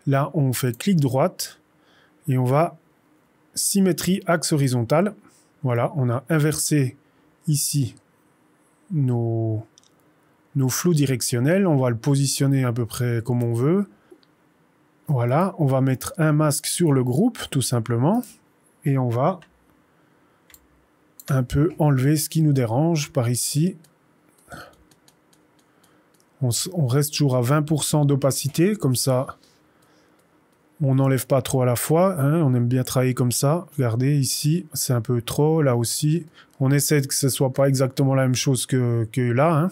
Là, on fait clic droite et on va symétrie axe horizontal. Voilà, on a inversé ici nos flous directionnels. On va le positionner à peu près comme on veut. Voilà, on va mettre un masque sur le groupe, tout simplement. Et on va un peu enlever ce qui nous dérange par ici. On reste toujours à 20% d'opacité, comme ça, on n'enlève pas trop à la fois. Hein, on aime bien travailler comme ça. Regardez, ici, c'est un peu trop, là aussi. On essaie que ce ne soit pas exactement la même chose que là. Hein.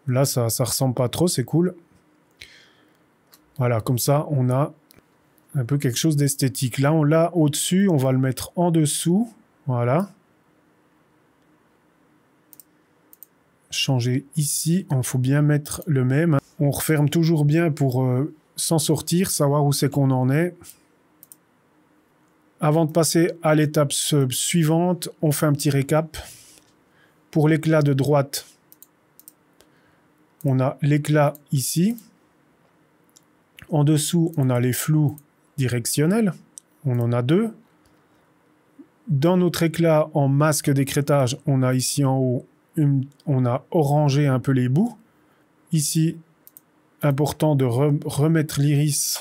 Là, ça ressemble pas trop, c'est cool. Voilà, comme ça, on a un peu quelque chose d'esthétique. Là, on l'a au-dessus, on va le mettre en dessous. Voilà. Changer ici, il faut bien mettre le même. On referme toujours bien pour s'en sortir, savoir où c'est qu'on en est. Avant de passer à l'étape suivante, on fait un petit récap. Pour l'éclat de droite, on a l'éclat ici. En dessous, on a les flous directionnels. On en a deux. Dans notre éclat en masque d'écrêtage, on a ici en haut, on a orangé un peu les bouts. Ici, important de remettre l'iris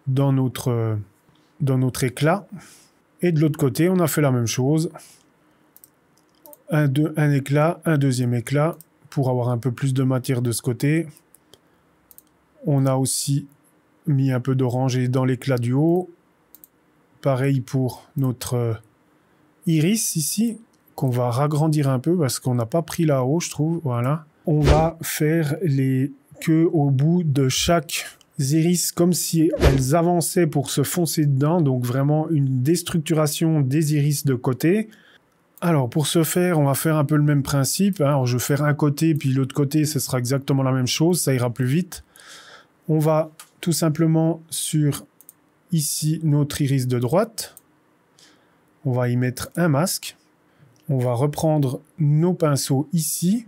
dans notre éclat. Et de l'autre côté, on a fait la même chose. Un éclat, un deuxième éclat, pour avoir un peu plus de matière de ce côté. On a aussi mis un peu d'orangé dans l'éclat du haut. Pareil pour notre iris ici, qu'on va ragrandir un peu parce qu'on n'a pas pris là-haut, je trouve. Voilà. On va faire les queues au bout de chaque iris comme si elles avançaient pour se foncer dedans. Donc vraiment une déstructuration des iris de côté. Alors pour ce faire, on va faire un peu le même principe. Hein. Alors je vais faire un côté puis l'autre côté, ce sera exactement la même chose. Ça ira plus vite. On va tout simplement sur ici notre iris de droite. On va y mettre un masque. On va reprendre nos pinceaux ici,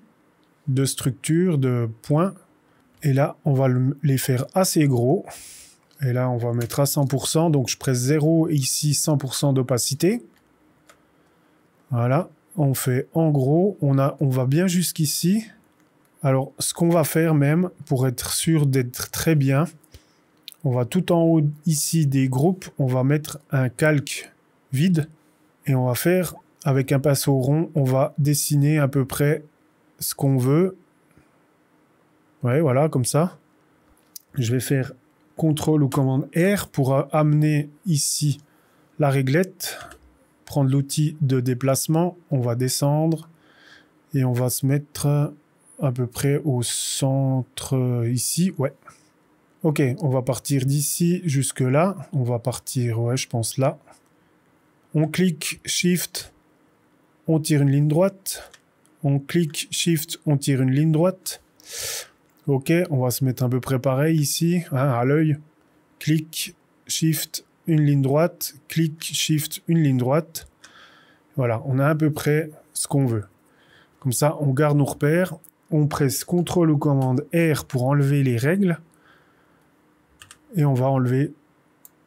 de structure, de points. Et là, on va les faire assez gros. Et là, on va mettre à 100%. Donc, je presse 0 et ici 100% d'opacité. Voilà. On fait en gros. On va bien jusqu'ici. Alors, ce qu'on va faire même, pour être sûr d'être très bien, on va tout en haut ici des groupes, on va mettre un calque vide. Et on va faire, avec un pinceau rond, on va dessiner à peu près ce qu'on veut. Ouais, voilà, comme ça. Je vais faire CTRL ou commande R pour amener ici la réglette. Prendre l'outil de déplacement. On va descendre. Et on va se mettre à peu près au centre ici. Ouais. Ok, on va partir d'ici jusque là. On va partir, ouais, je pense là. On clique Shift, on tire une ligne droite. On clique Shift, on tire une ligne droite. Ok, on va se mettre à peu près pareil ici, hein, à l'œil. Clique, Shift, une ligne droite. Clique, Shift, une ligne droite. Voilà, on a à peu près ce qu'on veut. Comme ça, on garde nos repères. On presse CTRL ou commande R pour enlever les règles. Et on va enlever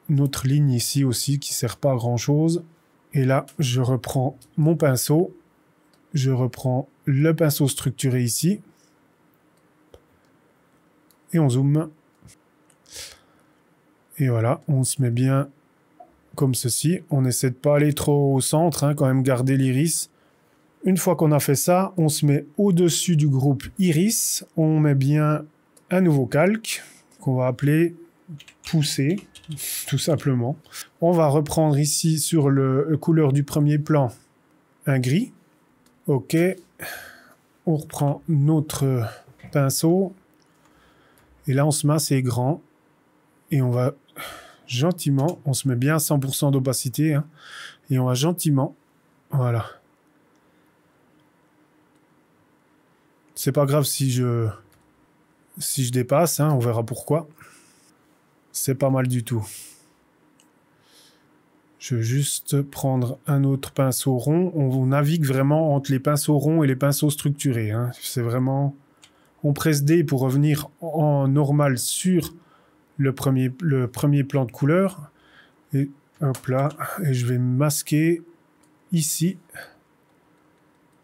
notre ligne ici aussi qui ne sert pas à grand chose. Et là, je reprends mon pinceau. Je reprends le pinceau structuré ici. Et on zoome. Et voilà, on se met bien comme ceci. On essaie de ne pas aller trop au centre, hein, quand même garder l'iris. Une fois qu'on a fait ça, on se met au-dessus du groupe iris. On met bien un nouveau calque qu'on va appeler pousser, tout simplement. On va reprendre ici sur le couleur du premier plan un gris. Ok, on reprend notre pinceau. Et là, on se met assez grand. Et on va gentiment, on se met bien à 100% d'opacité. Hein, et on va gentiment, voilà. C'est pas grave si je dépasse, hein, on verra pourquoi. C'est pas mal du tout. Je vais juste prendre un autre pinceau rond. On navigue vraiment entre les pinceaux ronds et les pinceaux structurés. Hein. C'est vraiment... On presse D pour revenir en normal sur le premier plan de couleur. Et hop là. Et je vais masquer ici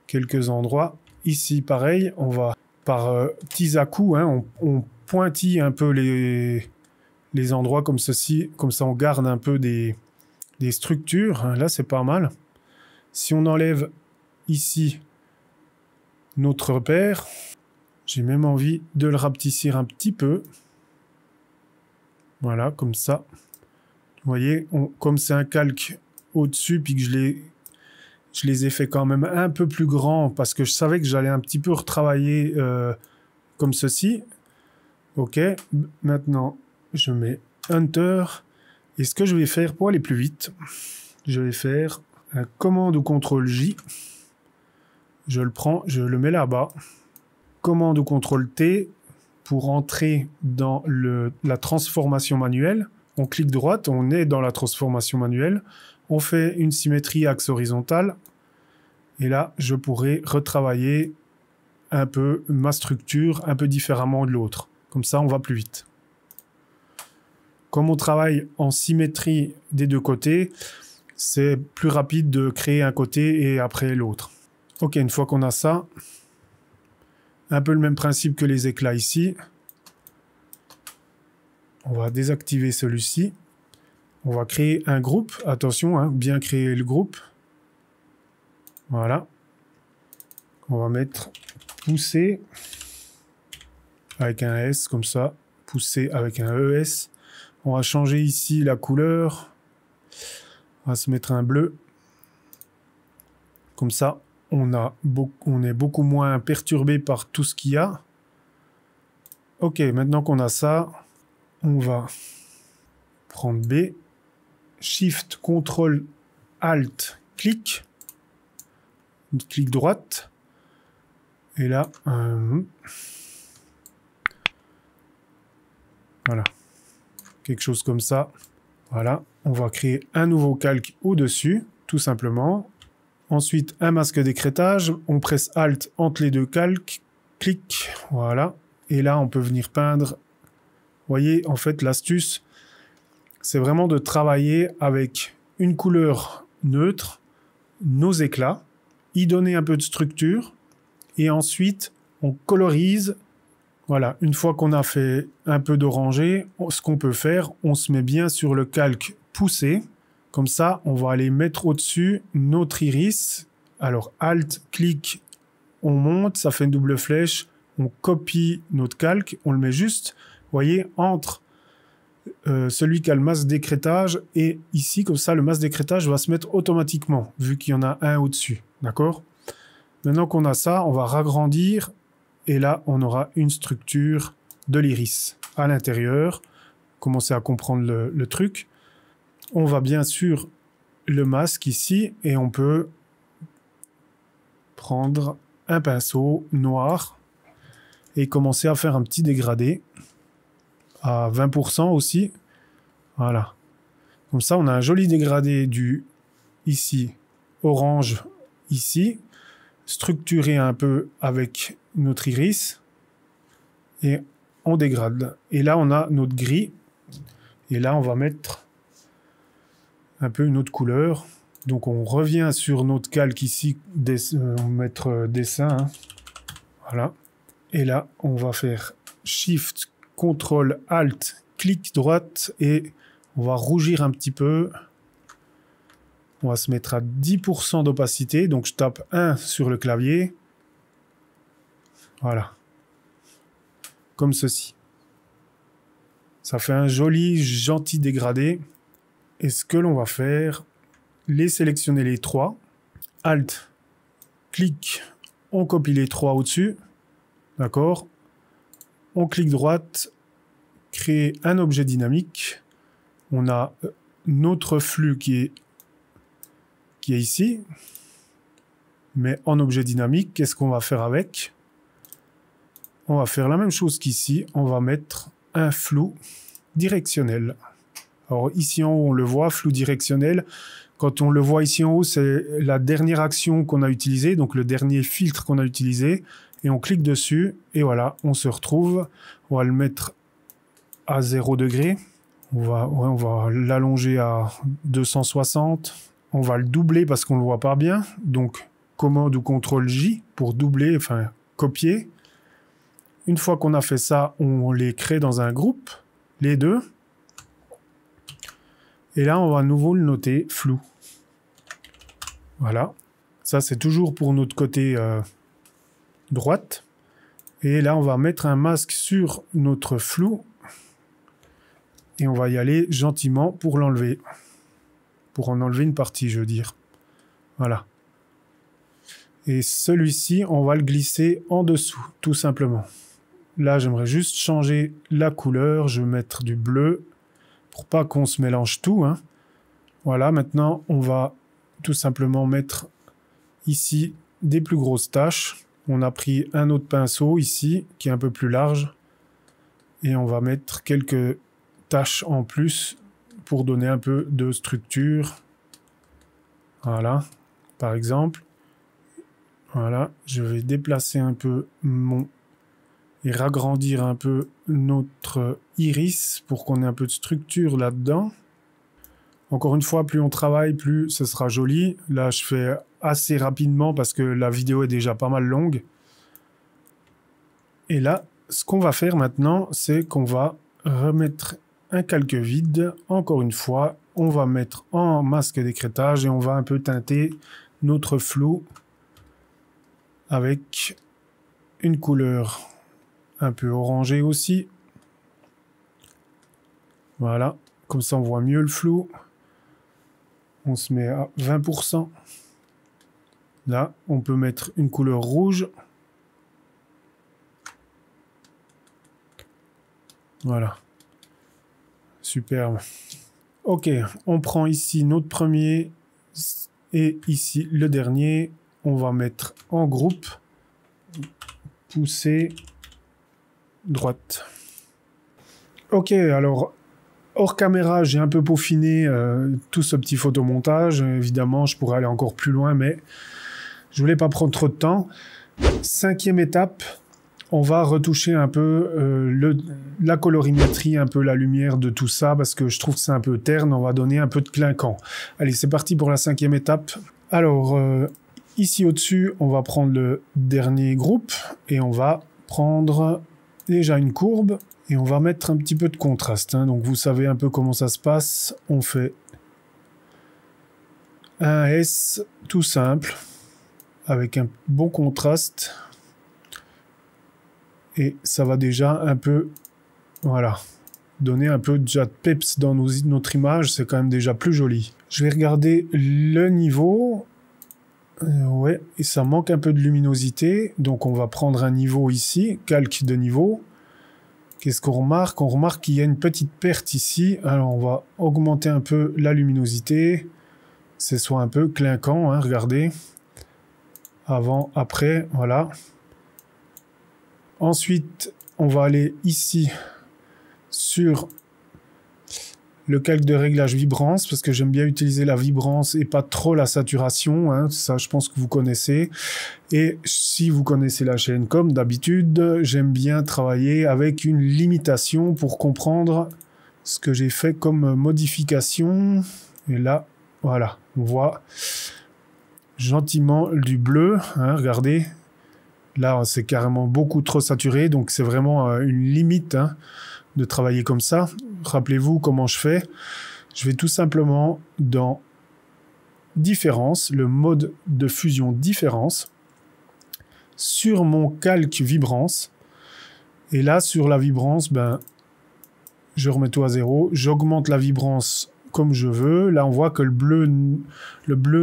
quelques endroits. Ici, pareil, on va par petits à-coups, hein, on pointille un peu les endroits comme ceci. Comme ça, on garde un peu des structures. Là, c'est pas mal. Si on enlève ici notre repère, j'ai même envie de le rapetissir un petit peu. Voilà, comme ça. Vous voyez, comme c'est un calque au-dessus, puis que je les ai fait quand même un peu plus grands parce que je savais que j'allais un petit peu retravailler comme ceci. Ok, maintenant je mets Enter. Et ce que je vais faire pour aller plus vite, je vais faire un commande ou CTRL J. Je le prends, je le mets là-bas. Commande ou CTRL T pour entrer dans la transformation manuelle. On clique droite, on est dans la transformation manuelle. On fait une symétrie axe horizontal. Et là, je pourrais retravailler un peu ma structure, un peu différemment de l'autre. Comme ça, on va plus vite. Comme on travaille en symétrie des deux côtés, c'est plus rapide de créer un côté et après l'autre. Ok, une fois qu'on a ça, un peu le même principe que les éclats ici. On va désactiver celui-ci. On va créer un groupe. Attention, hein, bien créer le groupe. Voilà. On va mettre pousser avec un S comme ça. Pousser avec un ES. On va changer ici la couleur. On va se mettre un bleu. Comme ça, on est beaucoup moins perturbé par tout ce qu'il y a. Ok, maintenant qu'on a ça, on va prendre B. Shift, CTRL, ALT, clic. Clic droite. Et là, voilà. Quelque chose comme ça. Voilà. On va créer un nouveau calque au-dessus, tout simplement. Ensuite, un masque d'écrêtage. On presse Alt entre les deux calques. Clic. Voilà. Et là, on peut venir peindre. Vous voyez, en fait, l'astuce, c'est vraiment de travailler avec une couleur neutre, nos éclats, y donner un peu de structure, et ensuite, on colorise. Voilà, une fois qu'on a fait un peu d'orangé, ce qu'on peut faire, on se met bien sur le calque poussé. Comme ça, on va aller mettre au-dessus notre iris. Alors, Alt, clic, on monte, ça fait une double flèche. On copie notre calque, on le met juste, vous voyez, entre celui qui a le masque d'écrêtage et ici, comme ça, le masque d'écrêtage va se mettre automatiquement, vu qu'il y en a un au-dessus. D'accord ? Maintenant qu'on a ça, on va ragrandir et là, on aura une structure de l'iris à l'intérieur. Commencez à comprendre le truc. On va bien sûr le masque ici et on peut prendre un pinceau noir et commencer à faire un petit dégradé à 20% aussi. Voilà. Comme ça, on a un joli dégradé du ici orange ici, structuré un peu avec notre iris et on dégrade. Et là, on a notre gris et là, on va mettre un peu une autre couleur. Donc, on revient sur notre calque ici, on va mettre dessin. Hein. Voilà. Et là, on va faire Shift, Ctrl, Alt, clic droite et on va rougir un petit peu. On va se mettre à 10% d'opacité. Donc, je tape 1 sur le clavier. Voilà. Comme ceci. Ça fait un joli, gentil dégradé. Et ce que l'on va faire, les sélectionner les trois. Alt, clic, on copie les trois au-dessus. D'accord. On clique droite, créer un objet dynamique. On a notre flux qui est ici. Mais en objet dynamique, qu'est-ce qu'on va faire avec? On va faire la même chose qu'ici. On va mettre un flou directionnel. Alors ici en haut, on le voit, flou directionnel. Quand on le voit ici en haut, c'est la dernière action qu'on a utilisée, donc le dernier filtre qu'on a utilisé. Et on clique dessus, et voilà, on se retrouve. On va le mettre à 0 degré. On va l'allonger à 260. On va le doubler parce qu'on ne le voit pas bien. Donc, commande ou CTRL J pour doubler, enfin, copier. Une fois qu'on a fait ça, on les crée dans un groupe, les deux. Et là, on va à nouveau le noter flou. Voilà. Ça, c'est toujours pour notre côté droite. Et là, on va mettre un masque sur notre flou. Et on va y aller gentiment pour l'enlever. Pour en enlever une partie, je veux dire. Voilà. Et celui-ci, on va le glisser en dessous, tout simplement. Là, j'aimerais juste changer la couleur. Je vais mettre du bleu pour pas qu'on se mélange tout. Hein. Voilà, maintenant, on va tout simplement mettre ici des plus grosses taches. On a pris un autre pinceau ici, qui est un peu plus large. Et on va mettre quelques taches en plus pour donner un peu de structure. Voilà, par exemple. Voilà, je vais déplacer un peu et ragrandir un peu notre iris pour qu'on ait un peu de structure là-dedans. Encore une fois, plus on travaille, plus ce sera joli. Là, je fais assez rapidement parce que la vidéo est déjà pas mal longue. Et là, ce qu'on va faire maintenant, c'est qu'on va remettre un calque vide. Encore une fois, on va mettre en masque d'écrêtage et on va un peu teinter notre flou avec une couleur un peu orangée aussi. Voilà, comme ça on voit mieux le flou. On se met à 20%. Là, on peut mettre une couleur rouge. Voilà. Superbe. Ok, on prend ici notre premier et ici le dernier. On va mettre en groupe. Pousser droite. Ok, alors hors caméra, j'ai un peu peaufiné tout ce petit photomontage. Évidemment, je pourrais aller encore plus loin, mais je voulais pas prendre trop de temps. 5e étape, on va retoucher un peu la colorimétrie, un peu la lumière de tout ça, parce que je trouve que c'est un peu terne. On va donner un peu de clinquant. Allez, c'est parti pour la 5e étape. Alors, ici au-dessus, on va prendre le dernier groupe et on va prendre déjà une courbe et on va mettre un petit peu de contraste. Hein. Donc, vous savez un peu comment ça se passe. On fait un S tout simple avec un bon contraste. Et ça va déjà un peu, voilà, donner un peu déjà de peps dans notre image. C'est quand même déjà plus joli. Je vais regarder le niveau. Ouais, et ça manque un peu de luminosité. Donc on va prendre un niveau ici, calque de niveau. Qu'est-ce qu'on remarque? On remarque qu'il y a une petite perte ici. Alors on va augmenter un peu la luminosité. Que ce soit un peu clinquant, hein, regardez. Avant, après, voilà. Ensuite, on va aller ici sur le calque de réglage vibrance, parce que j'aime bien utiliser la vibrance et pas trop la saturation, hein, ça je pense que vous connaissez. Et si vous connaissez la chaîne comme d'habitude, j'aime bien travailler avec une limitation pour comprendre ce que j'ai fait comme modification. Et là, voilà, on voit gentiment du bleu, hein, regardez. Là, c'est carrément beaucoup trop saturé, donc c'est vraiment une limite, hein, de travailler comme ça. Rappelez-vous comment je fais. Je vais tout simplement dans différence, le mode de fusion différence, sur mon calque vibrance. Et là, sur la vibrance, ben, je remets tout à zéro. J'augmente la vibrance comme je veux. Là, on voit que le bleu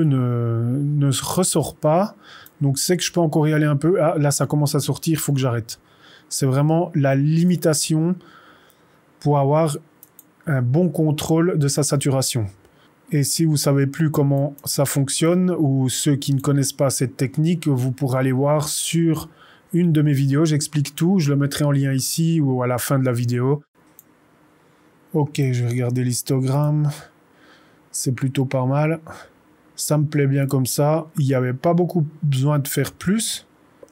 ne se ressort pas. Donc, c'est que je peux encore y aller un peu. Ah, là, ça commence à sortir, il faut que j'arrête. C'est vraiment la limitation pour avoir un bon contrôle de sa saturation. Et si vous ne savez plus comment ça fonctionne, ou ceux qui ne connaissent pas cette technique, vous pourrez aller voir sur une de mes vidéos, j'explique tout, je le mettrai en lien ici ou à la fin de la vidéo. Ok, je vais regarder l'histogramme, c'est plutôt pas mal, ça me plaît bien comme ça, il n'y avait pas beaucoup besoin de faire plus.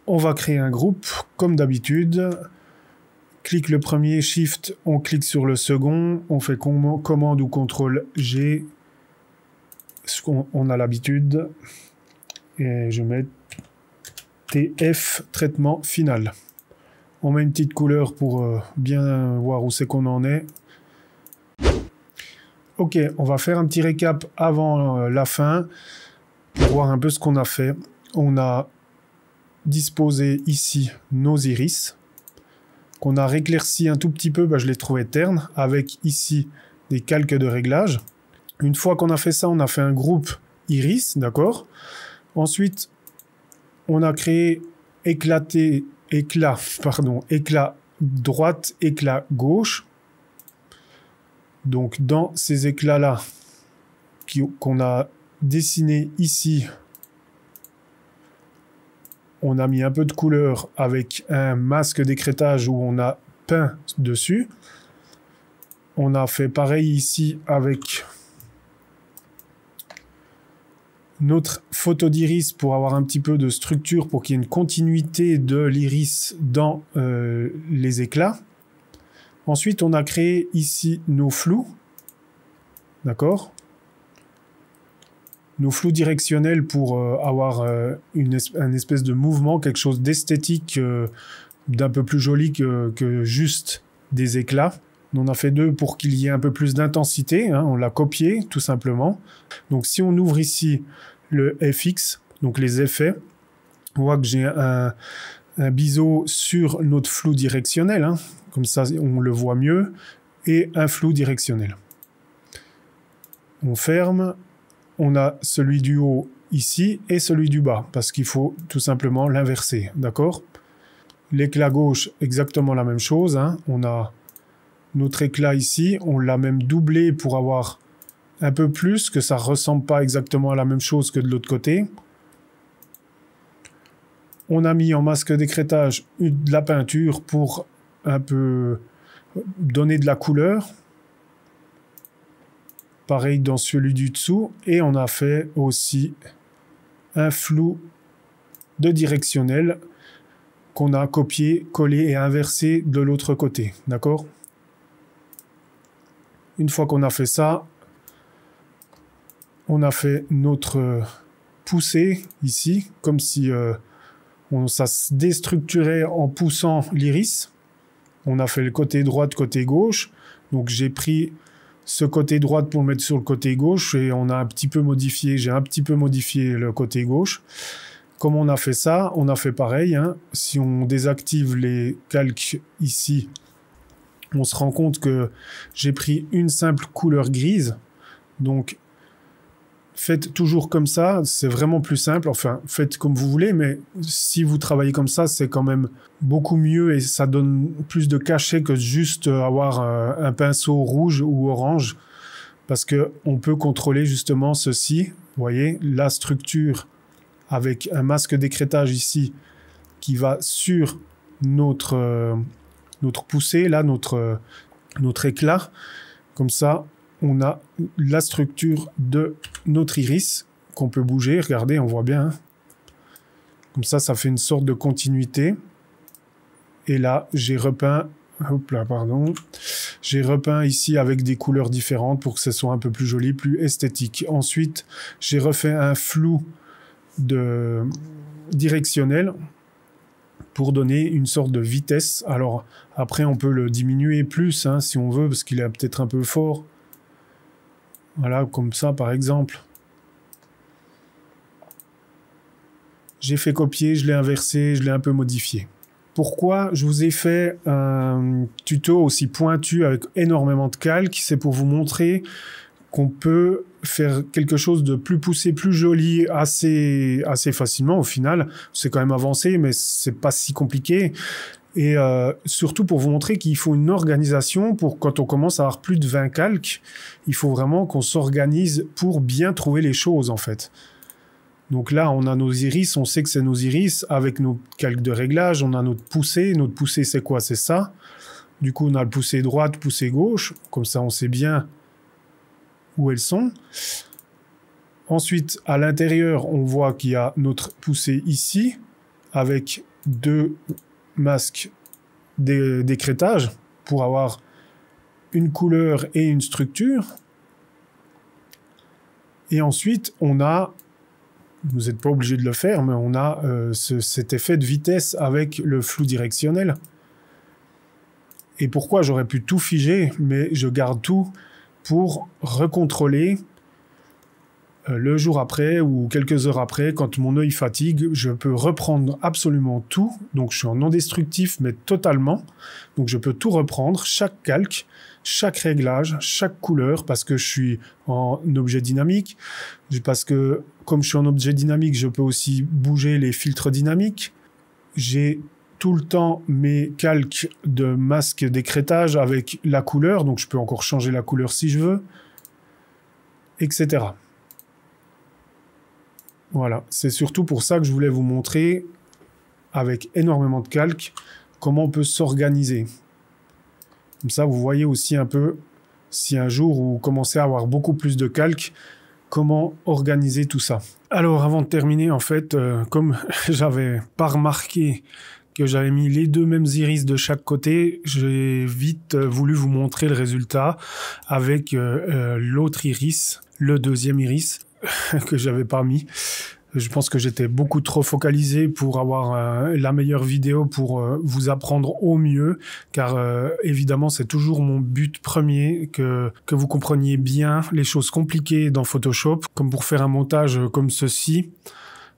On va créer un groupe, comme d'habitude. Clique le premier, Shift, on clique sur le second, on fait commande ou CTRL G, ce qu'on a l'habitude, et je mets TF, traitement final. On met une petite couleur pour bien voir où c'est qu'on en est. Ok, on va faire un petit récap avant la fin, pour voir un peu ce qu'on a fait. On a disposé ici nos iris, qu'on a réclairci un tout petit peu, je les trouvais ternes, avec ici des calques de réglage. Une fois qu'on a fait ça, on a fait un groupe iris, d'accord. Ensuite, on a créé éclat droite, éclat gauche. Donc, dans ces éclats-là, qu'on a dessinés ici, on a mis un peu de couleur avec un masque d'écrêtage où on a peint dessus. On a fait pareil ici avec notre photo d'iris pour avoir un petit peu de structure, pour qu'il y ait une continuité de l'iris dans les éclats. Ensuite, on a créé ici nos flous. D'accord ? Nos flous directionnels pour avoir un espèce de mouvement, quelque chose d'esthétique, d'un peu plus joli que juste des éclats. On a fait deux pour qu'il y ait un peu plus d'intensité, hein, on l'a copié tout simplement. Donc si on ouvre ici le FX, donc les effets, on voit que j'ai un biseau sur notre flou directionnel, hein, comme ça on le voit mieux, et un flou directionnel. On ferme. On a celui du haut ici et celui du bas, parce qu'il faut tout simplement l'inverser, d'accord? L'éclat gauche, exactement la même chose, hein. On a notre éclat ici, on l'a même doublé pour avoir un peu plus, que ça ne ressemble pas exactement à la même chose que de l'autre côté. On a mis en masque d'écrêtage de la peinture pour un peu donner de la couleur. Pareil dans celui du dessous. Et on a fait aussi un flou de directionnel qu'on a copié, collé et inversé de l'autre côté. D'accord ? Une fois qu'on a fait ça, on a fait notre poussée ici, comme si ça se déstructurait en poussant l'iris. On a fait le côté droite, côté gauche. Donc j'ai pris ce côté droite pour le mettre sur le côté gauche et on a un petit peu modifié, j'ai un petit peu modifié le côté gauche. Comme on a fait ça, on a fait pareil, hein. Si on désactive les calques ici, on se rend compte que j'ai pris une simple couleur grise. Donc Faites toujours comme ça, c'est vraiment plus simple. Enfin, faites comme vous voulez, mais si vous travaillez comme ça, c'est quand même beaucoup mieux et ça donne plus de cachet que juste avoir un pinceau rouge ou orange, parce qu'on peut contrôler justement ceci. Vous voyez, la structure avec un masque d'écrêtage ici qui va sur notre poussée, là, notre éclat. Comme ça, on a la structure de notre iris qu'on peut bouger. Regardez, on voit bien. Hein. Comme ça, ça fait une sorte de continuité. Et là, j'ai repeint... Hop là, pardon. J'ai repeint ici avec des couleurs différentes pour que ce soit un peu plus joli, plus esthétique. Ensuite, j'ai refait un flou directionnel pour donner une sorte de vitesse. Alors, après, on peut le diminuer plus, hein, si on veut, parce qu'il est peut-être un peu fort. Voilà, comme ça, par exemple. J'ai fait copier, je l'ai inversé, je l'ai un peu modifié. Pourquoi je vous ai fait un tuto aussi pointu avec énormément de calque? C'est pour vous montrer qu'on peut faire quelque chose de plus poussé, plus joli, assez facilement au final. C'est quand même avancé, mais c'est pas si compliqué. Et surtout pour vous montrer qu'il faut une organisation pour quand on commence à avoir plus de 20 calques, il faut vraiment qu'on s'organise pour bien trouver les choses en fait. Donc là, on a nos iris, on sait que c'est nos iris avec nos calques de réglage, on a notre poussée. Notre poussée, c'est quoi? C'est ça. Du coup, on a le poussée droite, poussée gauche. Comme ça, on sait bien où elles sont. Ensuite, à l'intérieur, on voit qu'il y a notre poussée ici avec deux masque d'écrêtage pour avoir une couleur et une structure. Et ensuite, on a, vous n'êtes pas obligé de le faire, mais on a cet effet de vitesse avec le flou directionnel. Et pourquoi j'aurais pu tout figer, mais je garde tout pour recontrôler le jour après ou quelques heures après, quand mon œil fatigue, je peux reprendre absolument tout. Donc, je suis en non destructif, mais totalement. Donc, je peux tout reprendre, chaque calque, chaque réglage, chaque couleur, parce que je suis en objet dynamique. Parce que, comme je suis en objet dynamique, je peux aussi bouger les filtres dynamiques. J'ai tout le temps mes calques de masque d'écrêtage avec la couleur. Donc, je peux encore changer la couleur si je veux, etc. Voilà, c'est surtout pour ça que je voulais vous montrer, avec énormément de calques, comment on peut s'organiser. Comme ça, vous voyez aussi un peu, si un jour vous commencez à avoir beaucoup plus de calques, comment organiser tout ça. Alors, avant de terminer, en fait, comme j'avais pas remarqué que j'avais mis les deux mêmes iris de chaque côté, j'ai vite voulu vous montrer le résultat avec l'autre iris, le deuxième iris, que j'avais pas mis. Je pense que j'étais beaucoup trop focalisé pour avoir la meilleure vidéo pour vous apprendre au mieux, car évidemment c'est toujours mon but premier que vous compreniez bien les choses compliquées dans Photoshop, comme pour faire un montage comme ceci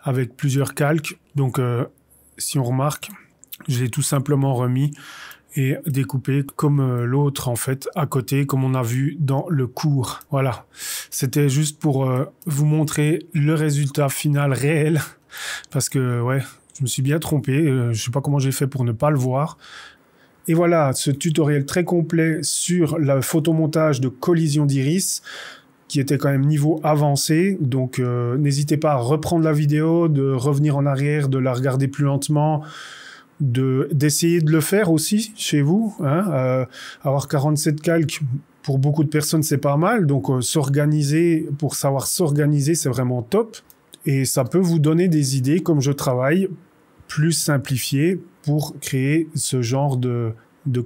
avec plusieurs calques. Donc si on remarque, je l'ai tout simplement remis et découpé comme l'autre en fait à côté, comme on a vu dans le cours. Voilà, c'était juste pour vous montrer le résultat final réel, parce que ouais, je me suis bien trompé, je sais pas comment j'ai fait pour ne pas le voir. Et voilà, ce tutoriel très complet sur le photomontage de collision d'iris, qui était quand même niveau avancé, donc n'hésitez pas à reprendre la vidéo, de revenir en arrière, de la regarder plus lentement, d'essayer de le faire aussi chez vous, hein, avoir 47 calques pour beaucoup de personnes c'est pas mal, donc s'organiser, pour savoir s'organiser c'est vraiment top, et ça peut vous donner des idées comme je travaille plus simplifiées pour créer ce genre de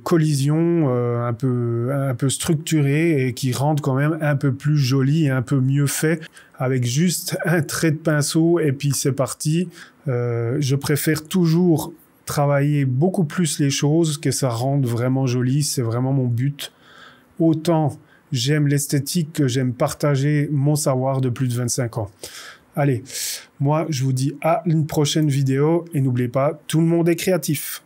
collision un peu structurée et qui rendent quand même un peu plus joli et un peu mieux fait avec juste un trait de pinceau et puis c'est parti. Je préfère toujours travailler beaucoup plus les choses, que ça rende vraiment joli, c'est vraiment mon but. Autant j'aime l'esthétique que j'aime partager mon savoir de plus de 25 ans. Allez, moi je vous dis à une prochaine vidéo et n'oubliez pas, tout le monde est créatif.